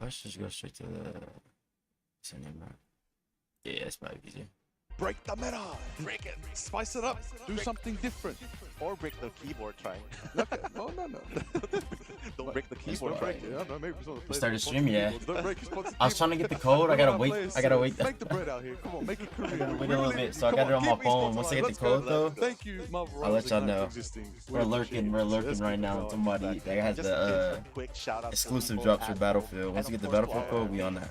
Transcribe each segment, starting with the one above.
Let's just go straight to the. Yeah, it's probably easier. Break the meta. Break it. Spice it up. Do something different. Or break the keyboard trying. Okay. No, no, no. Don't break the keyboard Don't trying. break it. Yeah, no, maybe We started streaming, yeah. Don't break your spots. I was trying to get the code. I gotta wait. I gotta wait. Make the bread out here. Come on, make it career. Wait a little bit, so I got it on my phone. Once I get the code though, Thank you, Marvel. I'll let y'all know. We're lurking right now. Somebody that has the Quick shout out exclusive drops for Battlefield. Once you get the Battlefield code, we on that.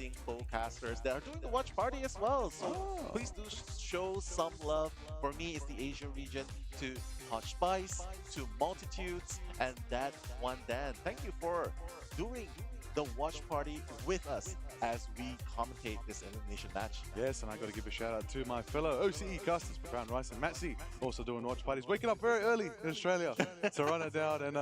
Casters that are doing the watch party as well. So please do show some love. For me, it's the Asian region to Hot Spice, to Multitudes, and that one Dan. Thank you for doing the watch party with us as we commentate this elimination match. Yes, and I got to give a shout out to my fellow OCE casters, Profound Rice and Matsy, also doing watch parties, waking up very early in Australia to run it down and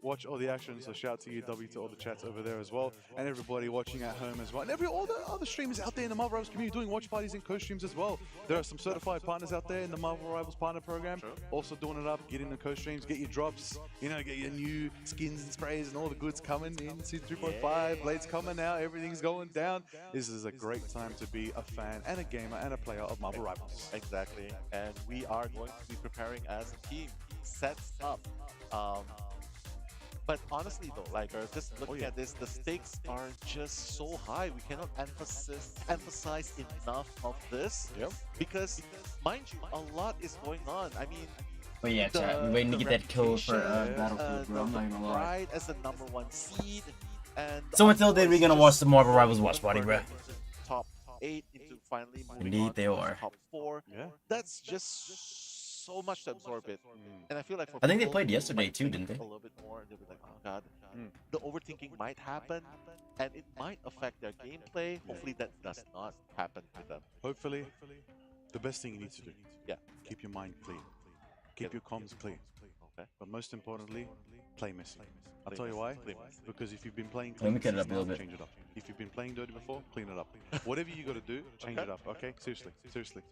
watch all the action. So shout out to you, W, to all the chats over there as well, and everybody watching at home as well, and all the other streamers out there in the Marvel Rivals community doing watch parties and co-streams as well. There are some certified partners out there in the Marvel Rivals partner program, also doing it up, getting the co-streams, get your drops, get your new skins and sprays and all the goods coming in season 3.5. Blades coming out, everything's going down. This is a great time to be a fan and a gamer and a player of Marvel Rivals. Exactly, and we are going to be preparing as a team, sets up. But honestly though, like just looking at this, the stakes are just so high. We cannot emphasize enough of this. Yep. Because mind you, a lot is going on. I mean, But yeah, chat. We're waiting to get that code for Battlefield, bro. I'm not even gonna lie. Pride as the #1 seed, and So until then, we're gonna watch the Marvel Rivals watch party, bro. Top 8 into finally moving Indeed, on they to are. top 4. Yeah. That's just so much to absorb it. And I feel like for I think they people played who yesterday might too, think didn't they? A little bit more, they'll be like, oh god, the overthinking might happen, and it might affect their gameplay. Hopefully, that does not happen to them. Hopefully, the best thing you need to do, Yeah. keep your mind clear, keep your comms clear, Okay. but most importantly, play messy. I'll Play tell you why. messy, play messy. Because if you've been playing Let me clean cut it up a little now, bit. change it up. If you've been playing dirty before, clean it up. Whatever you got to do, change it up. Okay, seriously, seriously.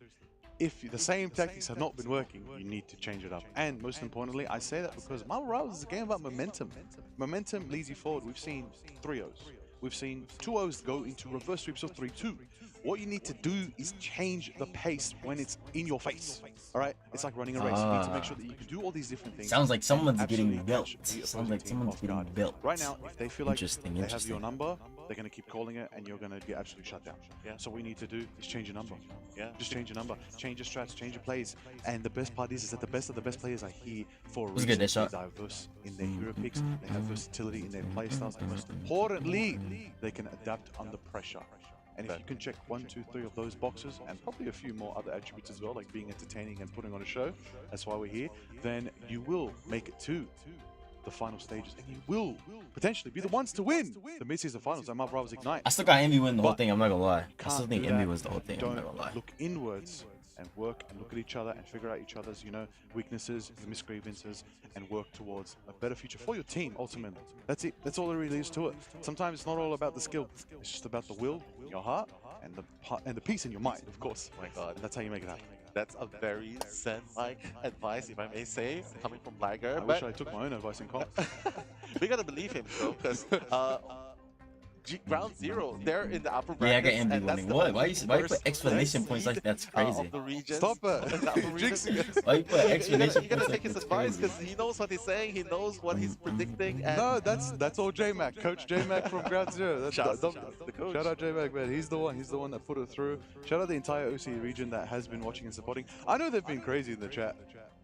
If the same tactics have not been working, you need to change it up. And most importantly, I say that because Marvel Rivals is a game about momentum. Momentum leads you forward. We've seen 3-0s. We've seen 2-0s go into reverse sweeps of 3-2. What you need to do is change the pace when it's in your face. All right? It's like running a race. You need to make sure that you can do all these different things. Sounds like someone's Absolutely getting built. catch the Sounds opposing like team someone's off getting guard. built. Right now, if they feel like Interesting, they have your interesting. number, they're going to keep calling it and you're going to get absolutely shut down. Yeah. So what you need to do is change your number. Yeah. Just change your number, change your strats, change your plays. And the best part is that the best of the best players are here for a was reason. good, that shot. They're diverse in their hero picks, they have versatility in their play styles, and most importantly, they can adapt under pressure. And if you can check 1, 2, 3 of those boxes, and probably a few more other attributes as well, like being entertaining and putting on a show, that's why we're here, then you will make it to the final stages, and you will potentially be the ones to win the mid-season finals at Marvel Rivals Ignite. I still got Envy win the whole But thing. I'm not gonna lie. I Can't still think do Envy that. was the whole thing. I'm not gonna lie. Don't look inwards and work and look at each other and figure out each other's, weaknesses, misgrievances, and work towards a better future for your team. Ultimately, that's it. That's all there really is to it. Sometimes it's not all about the skill. It's just about the will in your heart and the peace in your mind, of course. Oh my god. And that's how you make it happen. That's a very Zen-like advice, if I may say, coming from Liger. I wish I took my own advice in comms. We gotta believe him, though, because ground zero, they're in the upper Yeah, I got brackets, Envy and that's winning. the What? Why only you put first explanation seed, points like that's crazy? of the regions. Stop In the upper it! regions. Jinxing it. Why you put explanation You gotta points take like his that's advice crazy? because he knows what he's saying, he knows what he's predicting, and No, that's all J-Mac, Coach J-Mac from Ground Zero. That's Shout out the to the coach. Shout out J-Mac, man. He's the one that put it through. Shout out the entire OC region that has been watching and supporting. I know they've been crazy in the chat.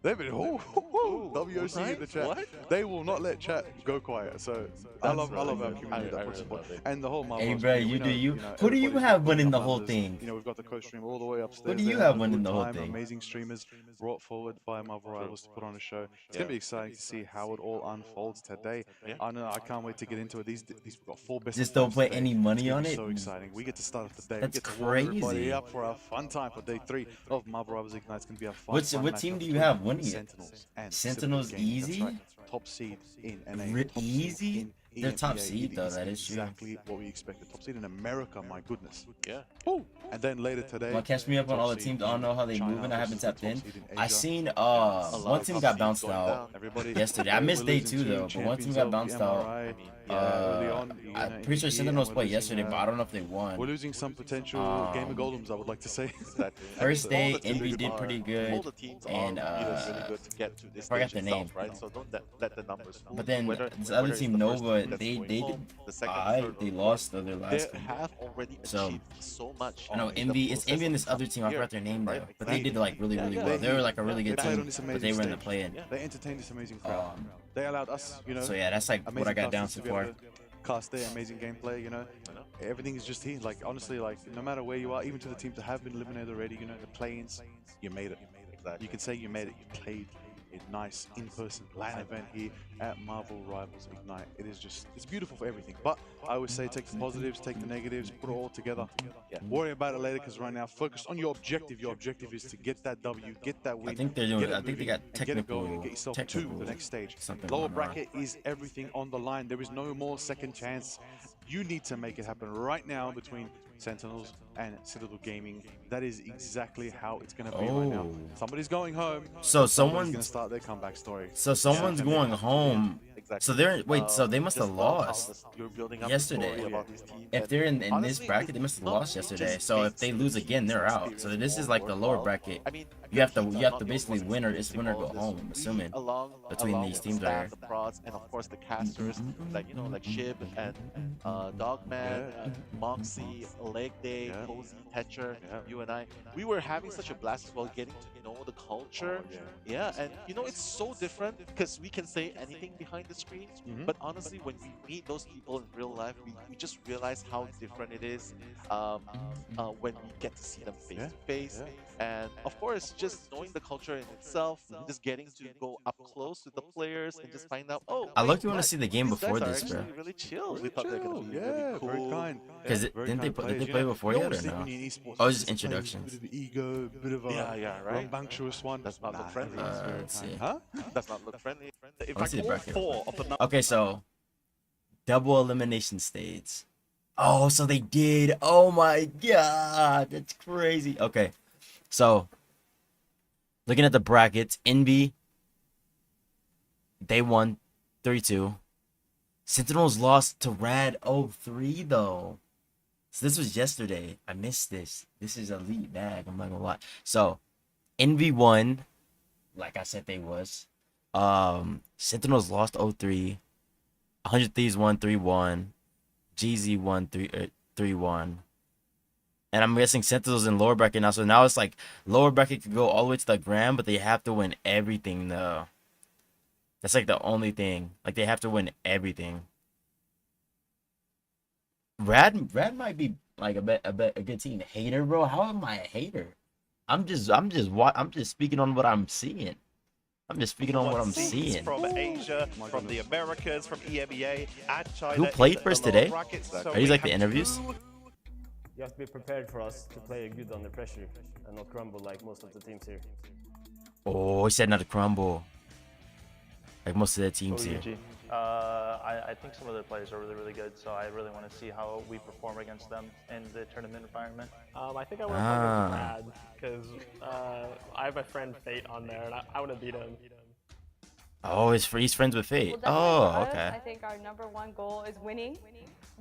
They've been WOC in the chat. What? They will not let chat go quiet. So I love our community I that really puts support. love it. And the whole Marvel. Hey, Rivals bro, community, you we do know, you. know, Who do you everybody's have been winning the up whole others. thing? We've got the co-stream all the way upstairs. What do you there. have winning the whole Full-time, thing? Amazing streamers brought forward by Marvel Rivals to put on a show. It's gonna be exciting to see how it all unfolds today. Yeah. I know I can't wait to get into it. These we've got 4 best. Just of don't fives put today. any It's money gonna on be it? So exciting. We get to start off the day. That's we get to warm everybody crazy. up for our fun time for day 3 of Marvel Rivals Ignite. It's gonna be a fun. What fun team matchup do you between have winning it? Sentinels and Sentinels Pacific Gaming. That's easy? right. Top seed in NA. Top seed Easy? They're top EMEA, seed, it though, that is true. exactly what we expected. Top seed in America, my goodness. Yeah. Woo. And then later today, Well, catch me up on top all the seed teams. I don't in know how they China moving. I haven't versus the tapped top in. seed I Asia. seen A lot one of team top got seeds bounced going out down. Everybody. yesterday. I missed We're day losing 2 two though, but one team champions got of bounced the out. MRI, I mean, early yeah. on. I'm pretty sure Sentinels played yesterday, but I don't know if they We're won. losing some potential gamer golems, I would like to say. Exactly. First I mean, day, all the Envy teams did are- pretty All good, the teams and are really good to get to this forgot stage their name. itself, right? So don't let the numbers fool But you. then Whether this other it's team, the first Nova, team that's they going did home, the second, alright. third, They or lost fourth, though their they last game. have already So, achieved so much. I know in the Envy. It's process Envy and of this other team. I year, forgot their name right? though, but they did like really Yeah, really yeah. well. They were like a really good They played on team, this but amazing they were in the stage. play-in. They entertained this amazing crowd. They allowed us, you know. So yeah, that's like what I got down so far. Cast their amazing gameplay, you know. Everything is just here. Like honestly, like no matter where you are, even to the teams that have been eliminated already, you know, the play-ins, you made it. Exactly. You can say you made it. You played a nice in-person LAN event here at Marvel Rivals Ignite. It is just, it's beautiful for everything. But I always say take the positives, take the negatives, put it all together. Yeah. Worry about it later because right now, focus on your objective. Your objective is to get that W, get that win. I think they're doing. get it I think they moving, got and get it going and technical. get yourself Technical. to the next stage. Something Lower going on. bracket is everything on the line. There is no more second chance. You need to make it happen right now between Sentinels and Citadel Gaming. That is exactly how it's going to be right now. Oh. Somebody's going home. So Someone's going to someone's. start their comeback story. So someone's going home. Exactly. So they're wait. So they must Just have love how lost. you're building up yesterday. the story about these teams, If and they're in this honestly, bracket, it they must have not lost yesterday. just So if makes they lose the again, they're team's out. So experience this is more like the lower worthwhile. bracket. I mean, You have to teams you are have not to the basically ones win or experiencing it's win or all go of this. home. I'm We, assuming between these the teams staff, are. the prods, and of course the casters, like like Shib and Dogman, Moxie, Leg Day, Yeah. Cozy, Tetcher, Yeah. you and I. We were having such a blast as well, getting to know the culture. Oh, Yeah, and it's so different because we can say anything behind the screen, Mhm. but honestly, when we meet those people in real life, we just realize how different it is when we get to see them face Yeah, to face. And of course, just knowing the culture in itself, just getting to go up close with the players and just find out, oh, I wait, look, you want what? to see the game These before guys are this, bro. actually really chill. We thought they were gonna be yeah, really cool. very kind. Because Very didn't kind did players, they you play know. before You yet always or think no? when you're in esports, Oh, it's just a player with introductions. A bit of ego, a bit of a Yeah, right. rambunctious one. That's not look friendly. everyone's very let's kind. see. Huh? Does not look friendly. In Let's see fact, the all bracket. 4 of the Okay, so double elimination stage. Oh, so they did. Oh my god, that's crazy. Okay, so looking at the brackets, Envy they won 3-2. Sentinels lost to Rad 03 though. So this was yesterday. I missed this. This is elite bag. I'm not gonna lie. So Envy won, like I said they was. Sentinels lost 03. 100 Thieves won 3-1. GZ won 3-1. And I'm guessing Sentinels in lower bracket now. So now it's like lower bracket could go all the way to the grand, but they have to win everything though. That's like the only thing. Like they have to win everything. Rad might be like a good team. Hater, bro. How am I a hater? I'm just speaking on what I'm seeing. I'm just speaking on what I'm Seeds seeing. from Asia, Oh my from the goodness. Americas, from EMEA, and China. Who played in first the lower today? brackets. So Are these we like the have interviews? You have to be prepared for us to play good under pressure and not crumble like most of the teams here. Oh, he said not to crumble. Like most of the teams here. I think some of their players are really, really good, so I really want to see how we perform against them in the tournament environment. I think I want to Ah. play Brad because I have my friend Fate on there, and I want to beat him. Oh, he's friends with Fate. Well, definitely Oh, for us, okay. I think our #1 goal is winning.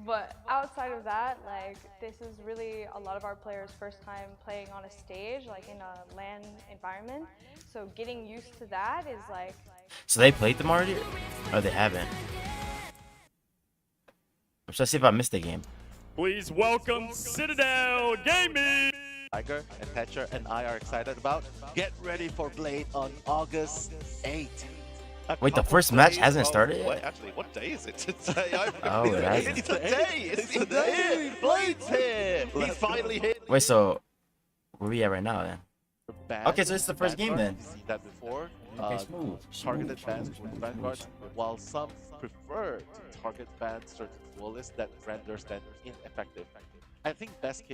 But outside of that, like this is really a lot of our players' first time playing on a stage, like in a LAN environment. So getting used to that is like So they played them already? Or they haven't? I'm trying to see if I missed the game. Please welcome Citadel Gaming! Tiger and Thatcher and I are excited about. Get ready for Blade on August 8th. Wait, the couple first match days hasn't of- started yet? Wait, actually, what day is it today? Oh, it hasn't. It's today! It's today! Blade's here! He's finally here! Wait, so where we at right now then? Ban Okay, so it's the first game Vanguard. then. We've seen that before. Okay, smooth. Targeted Smooth, bans smooth, with smooth, Vanguard, smooth. while some prefer to target ban certain duelists that renders them ineffective. I think best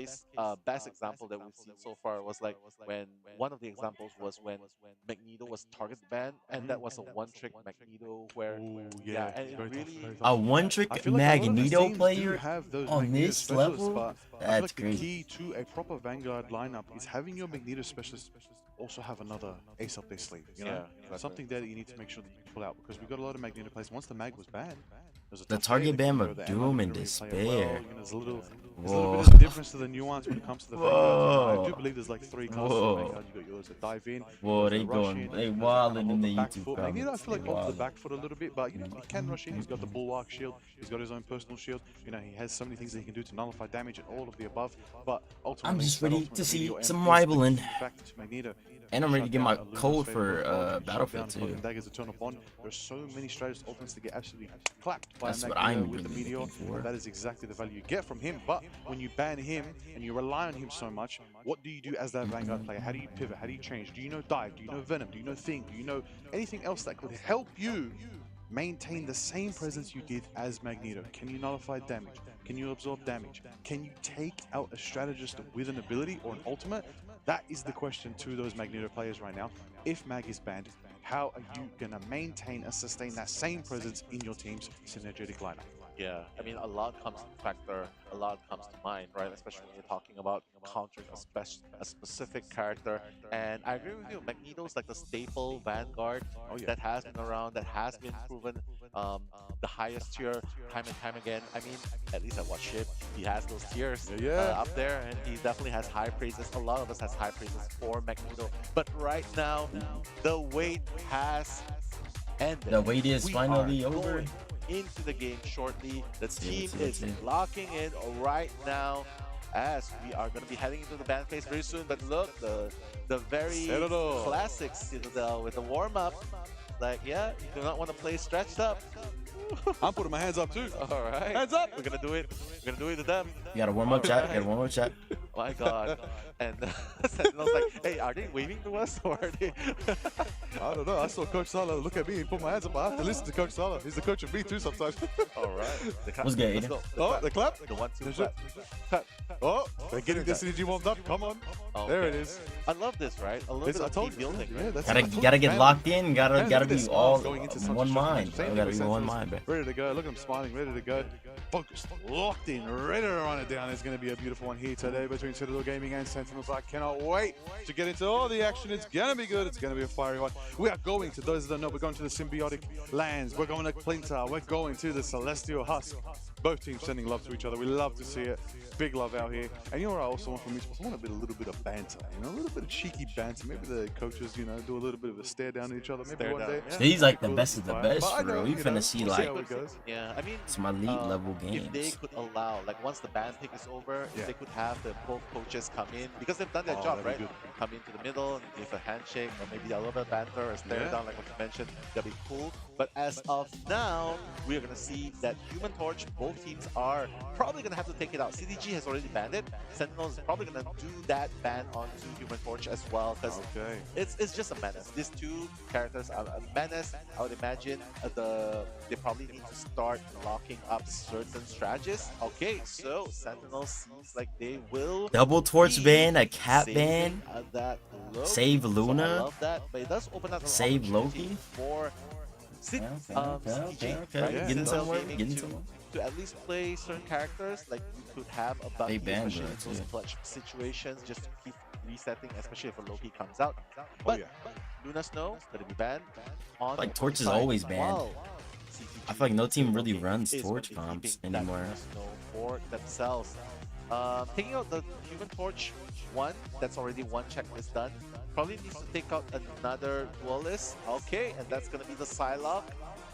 example that we've seen so far was like when one of the examples was when Magneto was target banned, and that was a one-trick Magneto where Ooh, yeah, and it very tough, really very tough. A I one-trick feel like a lot of the Magneto teams do player have those on Magneto this specialists, level? but I feel That's like the crazy. key to a proper Vanguard lineup is having your Magneto specialist also have another ace up their sleeve. You know, Yeah, exactly. something there that you need to make sure that you pull out, because we got a lot of Magneto players. Once the Mag was banned, there's a The tough target player ban that of can go there and Doom like and really play it Despair. well. You know, there's a little Whoa. bit of a difference to the nuance when it comes to the Vanguard. You know, I do Whoa. believe there's like 3 classes Whoa. of Vanguard. You got yours that dive in. Whoa, yours they that rush going, in, they yours that wildin' kinda in hold the back YouTube foot. Magneto, I comments. feel like They holds the wildin'. back foot a little bit, but you know, he can rush in. He's got the bulwark shield. He's got his own personal shield. You know, he has so many things that he can do to nullify damage and all of the above. But ultimately, just that ready ultimate to see Magneto some M is the rivaling. key factor to Magneto. And I'm ready to Shut get my down a Luna's code favorite for Pokemon, shut Battlefield down Cloak and too. Daggers Eternal Bond. There's so many strategies ultimates to get absolutely clapped by That's what Magneto I'm with the really Meteor. looking for. That is exactly the value you get from him. But when you ban him and you rely on him so much, what do you do as that Vanguard player? How do you pivot? How do you change? Do you know Dive? Do you know Venom? Do you know Thing? Do you know anything else that could help you maintain the same presence you did as Magneto? Can you nullify damage? Can you absorb damage? Can you take out a strategist with an ability or an ultimate? That is the question to those Magneto players right now. If Mag is banned, how are you going to maintain and sustain that same presence in your team's synergetic lineup? Yeah, I mean, a lot comes to factor, a lot comes to mind, right? Especially when you're talking about countering a specific character. And I agree with you, Magneto's like the staple Vanguard that has been around, that has been proven the highest tier time and time again. I mean, at least at what ship, he has those tiers up there, and he definitely has high praises. A lot of us has high praises for Magneto. But right now, the wait has ended. The wait is We finally are over. going into the game shortly. The team let's is see. locking in right now as we are going to be heading into the ban phase very soon. But look, the very Citadel. classic Citadel with the warm-up. Like, yeah, you do not want to play stretched up. I'm putting my hands up too. All right. Hands up. We're going to do it. We're going to do it to them. You gotta warm up chat. You gotta warm up chat. My God. And Sentinel's like, hey, are they waving to us or are they? I don't know. I saw Coach Sala look at me and put my hands up. I have to listen to Coach Sala. He's the coach of me too sometimes. All right. The clap. What's good, Let's Aiden? go. Oh, the clap. The 1-2 There's clap. it. Oh, they're getting Destiny G warmed up. Come on. There it Okay. is. I love this, right? A little It's, bit I of told team you. building, Yeah, right? that's Gotta it. I told gotta you, get man. locked in. Gotta Man, gotta look at be this all going into such one a mind. same I gotta with be one Sentinels. mind, bro. Ready to go. Look at him smiling. Ready to go. Focused. Locked in. Ready to run it down. It's going to be a beautiful one here today between Citadel Gaming and Sentinels. I cannot wait to get into all the action. It's going to be good. It's going to be a fiery one. We are going to, those that don't know, we're going to the Symbiotic Lands. We're going to Clintar. We're going to the Celestial Husk. Both teams sending love to each other. We love to see it. Big love out here. And you know what I also want from esports? I want a little bit of banter, you know, a little bit of cheeky banter. Maybe the coaches, you know, do a little bit of a stare down at each other. Maybe Stare one down, day. yeah. He's like the Cool, best of the fine. best, But I bro. know, We you know, finna see we'll see like how it goes. Yeah, I mean, some elite level if they games. could allow, like once the ban pick is over, Yeah. if they could have the both coaches come in, because they've done their Oh, job, that'd be right? good. Come into the middle and give a handshake, or maybe a little bit of banter, or stare Yeah. down, like what you mentioned, that'd be cool. But as of now, we are going to see that Human Torch, both teams are probably going to have to take it out. CDG has already banned it. Sentinels is probably going to do that ban onto Human Torch as well, because Okay. it's just a menace. These two characters are a menace. I would imagine they probably need to start locking up certain strategies. Okay, so Sentinels seems like they will Double torch be ban, a cat saving, ban, that Loki. save So I Luna, love that, but it does open up an save opportunity Loki. for Okay, CDG, okay. right? Getting Citadel somewhere, Gaming getting to- somewhere. to at least play certain characters, like you could have a Bucky, They banned especially in that, those too. clutch situations, just to keep resetting, especially if a Loki comes out. But yeah. Luna Snow, gonna be banned. On Like, the Torch is side, always banned. while I feel like no team really CTG runs is Torch gonna be comps keeping that anymore. Luna Snow for themselves. Taking out the Human Torch one, that's already one checklist done. Probably needs to take out another duelist. Okay, and that's gonna be the Psylocke.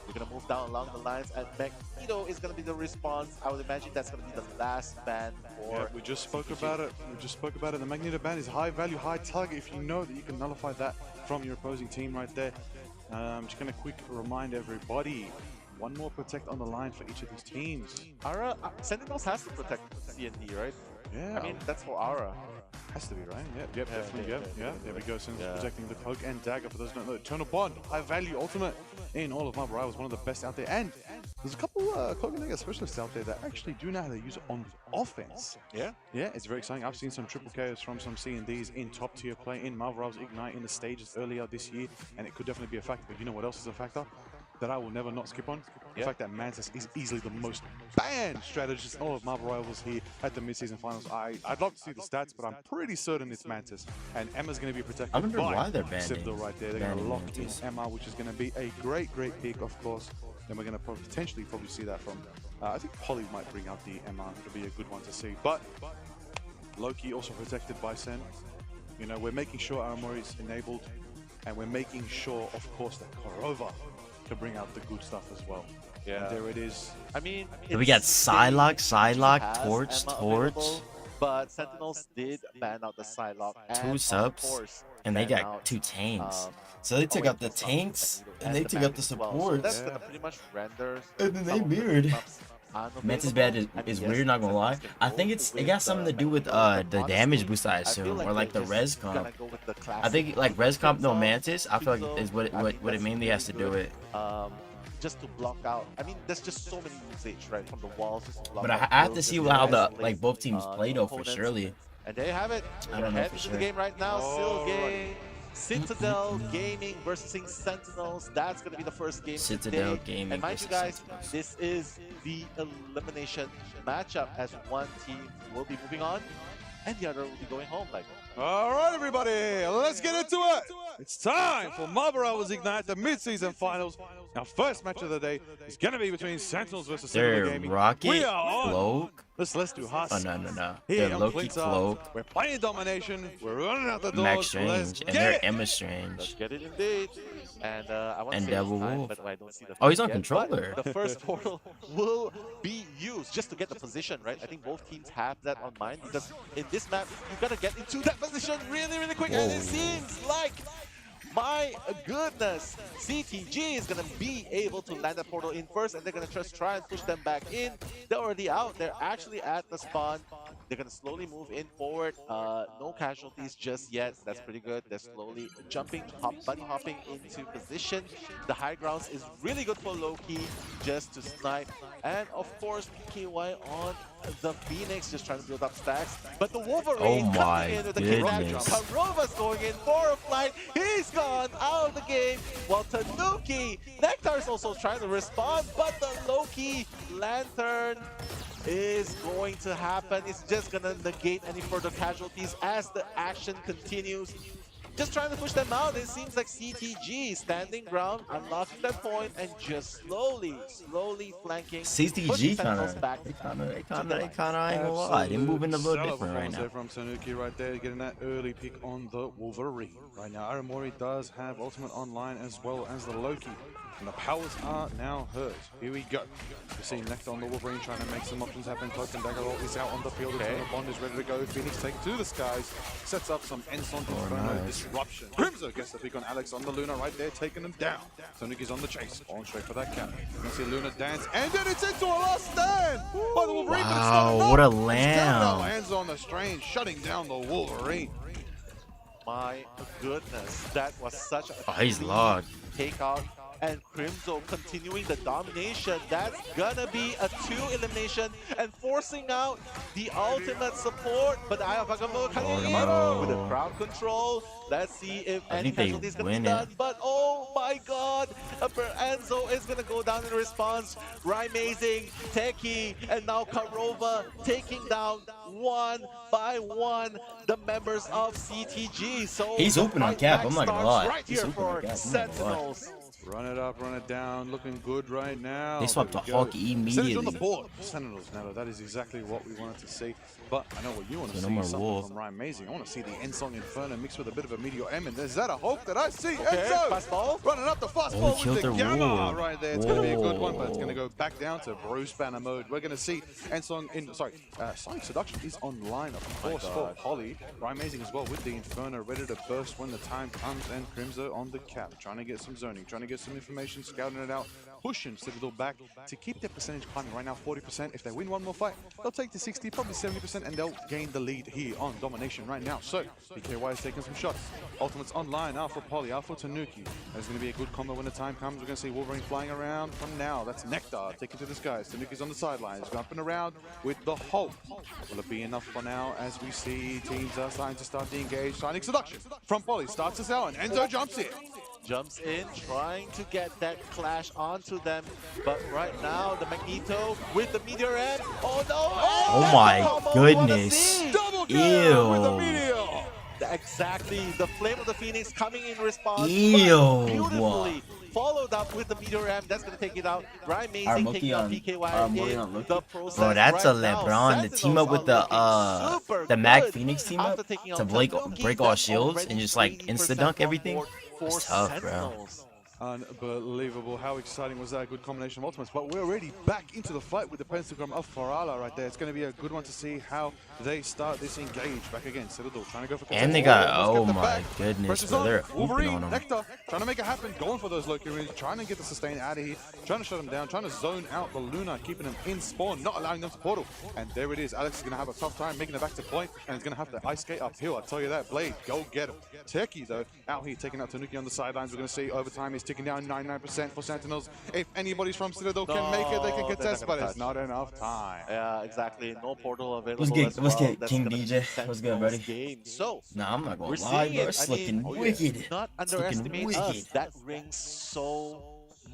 We're gonna move down along the lines, and Magneto is gonna be the response. I would imagine that's gonna be the last ban for. Yeah, we just spoke CTG. about it. We just spoke about it. The Magneto ban is high value, high target. If you know that you can nullify that from your opposing team right there. Just gonna quick remind everybody. One more protect on the line for each of these teams. Aura, Sentinels has to protect CND, right? Yeah. I mean, that's for Aura. Has to be, right? Yep, definitely, yep. There we go, Sin's protecting the Cloak and Dagger. For those who don't know, Eternal Bond, high value ultimate in all of Marvel Rivals, one of the best out there. And there's a couple Cloak and Dagger specialists out there that actually do know how to use it on offense. Yeah, it's very exciting. I've seen some triple KOs from some C&Ds in top tier play in Marvel Rivals Ignite in the stages earlier this year, and it could definitely be a factor. But you know what else is a factor that I will never not skip on? The fact that Mantis is easily the most banned strategist of Marvel Rivals here at the mid-season finals. I'd love to see the stats, but I'm pretty certain it's Mantis. And Emma's going to be protected I wonder by why they're banning Citadel right there. They're going to banning lock Mantis. in Emma, which is going to be a great pick, of course. Then we're going to potentially probably see that from, I think Polly might bring out the Emma. It'll be a good one to see. But Loki also protected by Sen. You know, we're making sure Aramori is enabled, and we're making sure, of course, that Korova can bring out the good stuff as well. Yeah. And there it is. I mean, So we got Psylocke, has Torch, Emma Torch, available, but Sentinels did ban out the Psylocke. and, two of subs, course, and they ban got out, 2 tanks. um, So they took oh, out the wait, sorry, tanks, Magneto and they the took out the Mantis as well. So supports. that's gonna pretty much render. And then they some of the mirrored. subs unavailable. Mantis bad is I mean, yes, weird, not gonna lie. Sentinels I can think go it with got something to do with Magneto, the but damage honestly, boost, I I feel assume, or like the they're res just comp. gonna go with the I think like res comp no Crimson, Mantis. I feel like Crimson, is what I think it that's mainly has to do really with. just to block out. I mean, there's just so many usage, right, from the walls. Just to block But out I have to builds, see just how the isolate, like both teams play though for opponents. surely. And there you have it. I don't know Head for into sure. the game right now. Oh, Silgate, Citadel Gaming versus Sentinels. That's going to be the first game Citadel today. Gaming And mind you versus guys, Sentinels. this is the elimination matchup as one team will be moving on and the other will be going home. Like, All right, everybody, let's get into it. It's time for Marvel Rivals Ignite, the mid-season finals. Our first match of the day is going to be between Sentinels versus Citadel They're Gaming. Rocket, We are on. Cloak. Let's do Husk. Oh no. Here They're on Loki, Flinta. Cloak, We're playing domination. We're running out the doors. Max Let's Strange, and get they're it. Emma let's Strange. get it indeed. And I want to And say Devil it's time, Wolf. but I don't see the Oh, he's on yet, controller. but the first portal will be used just to get the position, right? I think both teams have that on mind because in this map, you gotta get into that position really quick. And it Whoa. seems like, my goodness, CTG is gonna be able to land that portal in first, and they're gonna just try and push them back in. They're already out. They're actually at the spawn. They're gonna slowly move in forward. No casualties just yet. That's pretty good. They're slowly jumping, bunny hopping into position. The high grounds is really good for Loki just to snipe. And of course, PKY on the Phoenix just trying to build up stacks. But the Wolverine Oh my coming in with the kidnap. goodness. Karova's going in for a flight. He's gone out of the game. While Tanuki, Nectar's also trying to respond, but the Loki Lantern is going to happen. It's just gonna negate any further casualties as the action continues. Just trying to push them out. It seems like CTG standing ground, unlocking that point, and just slowly flanking. pushing CTG Sentinels kind back. of, ain't gonna lie. They're moving a little Stellar different right performance now. there from Tanuki right there, getting that early pick on the Wolverine. Right now, Aramori does have Ultimate Online as well as the Loki. And the powers are now hers. Here we go. We're seeing Nectar on the Wolverine trying to make some options happen. Cloak and Dagger is out on the field. Okay. Eternal Bond is ready to go. Phoenix taken to the skies. Sets up some Ensign Inferno nice. disruption. Crimson gets the pick on Alex on the Luna right there, taking him down. Tanuki's on the chase. On straight for that cap. You can see Luna dance. And then it's into a last stand by the Wolverine. but it's not Wow, enough. what a It's down now, lamb. lands on the Strange, shutting down the Wolverine. My goodness, that was such a Oh, he's clean logged. takeout. And Crimzo continuing the domination. That's gonna be a 2 elimination and forcing out the ultimate support. But I have Agamo coming in no. with the crowd control. Let's see if I any think they casualties gonna be win it. done. But oh my god, Enzo is gonna go down in response. Rymazing, Teki, and now Karova taking down one by one the members of CTG. So He's open on fight cap, back I'm not gonna starts lie. Right He's here open on for cap, I'm not gonna lie. Sentinels. Run it up, run it down, looking good right now. They swapped There to we go. Hulk Percentage on immediately. the board. Sentinels now, that is exactly what we wanted to see. But I know what you want to So no see, more something Wolf. from Ryan Mazing. I want to see the Ensong Inferno mixed with a bit of a Meteor M. And is that a Hulk that I see? Okay, Enzo fastball. running up the Oh, fastball he killed with the the Gamma Wolf. right there. It's going to be a good one, but it's going to Whoa. go back down to Bruce Banner mode. We're going to see Ensong in, Sonic Seduction is online, of course, for Holly. Ryan Mazing as well with the Inferno ready to burst when the time comes. And Crimzo on the cap, trying to get some zoning, trying to get some information, scouting it out. pushing Citadel back to keep their percentage climbing right now, 40%. If they win one more fight, they'll take to 60, probably 70%, and they'll gain the lead here on Domination right now. So, PKY is taking some shots. Ultimate's online, out for Poly, out for Tanuki. There's going to be a good combo when the time comes. We're going to see Wolverine flying around from now. That's Nectar taking to the skies. Tanuki's on the sidelines, jumping around with the Hulk. Will it be enough for now as we see teams are starting to start to engage? Signing Seduction from Poly starts us out, and Enzo jumps in. Jumps in, trying to get that clash onto them. But right now, the Magneto with the Meteor M. Oh no! Oh my goodness. Double kill with the Ew. Meteor. Exactly, the Flame of the Phoenix coming in response. Ew. Beautifully followed up with the Meteor M. That's going to take it out. Ryan Mazing taking out PKY in the process. Bro, that's a right now. LeBron to team up with Sentinels are looking the Mag super Phoenix good team up after taking out to break Tanuki. all That's shields already and just like 80% insta dunk on everything. board for It's tough, bro. Sentinels. Unbelievable. How exciting was that? Good combination of ultimates. But we're already back into the fight with the pentagram of Farala right there. It's going to be a good one to see how they start this engage back again. Citadel trying to go for And they contest. got, Let's oh get the my back. goodness, Pressure's bro. on. They're hooping Wolverine, on them. Nectar, trying to make it happen, going for those Loki rings, trying to get the sustain out of here, trying to shut them down, trying to zone out the Luna, keeping them in spawn, not allowing them to portal. And there it is. Alex is going to have a tough time making it back to point, and he's going to have to ice skate uphill. I'll tell you that. Blade, go get him. Techie, though, out here taking out Tanuki on the sidelines. We're going to see overtime is ticking down 99% for Sentinels. If anybody's from Citadel can make it, they can No, they're contest, not but gonna it's touch. not enough time. Yeah, exactly. No portal available. What's good? as What's well. good, That's King gonna DJ? be What's good, Sentinels' buddy? Game. So, Nah, I'm not gonna we're lie, seeing bro. it. It's I mean, looking wicked. not It's looking underestimate us. wicked. That rings so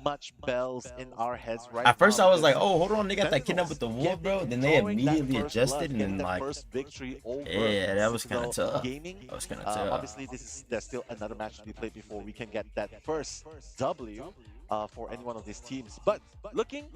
much bells in our heads right At first, now I was like, because oh, hold on, they got that kid up with the wolf, bro. Then they drawing that immediately first adjusted, blood, and getting then that like, first victory over yeah, that was kind of Citadel tough. Gaming. That was kind of tough. Obviously, there's still another match to be played before we can get that first W for any one of these teams. But looking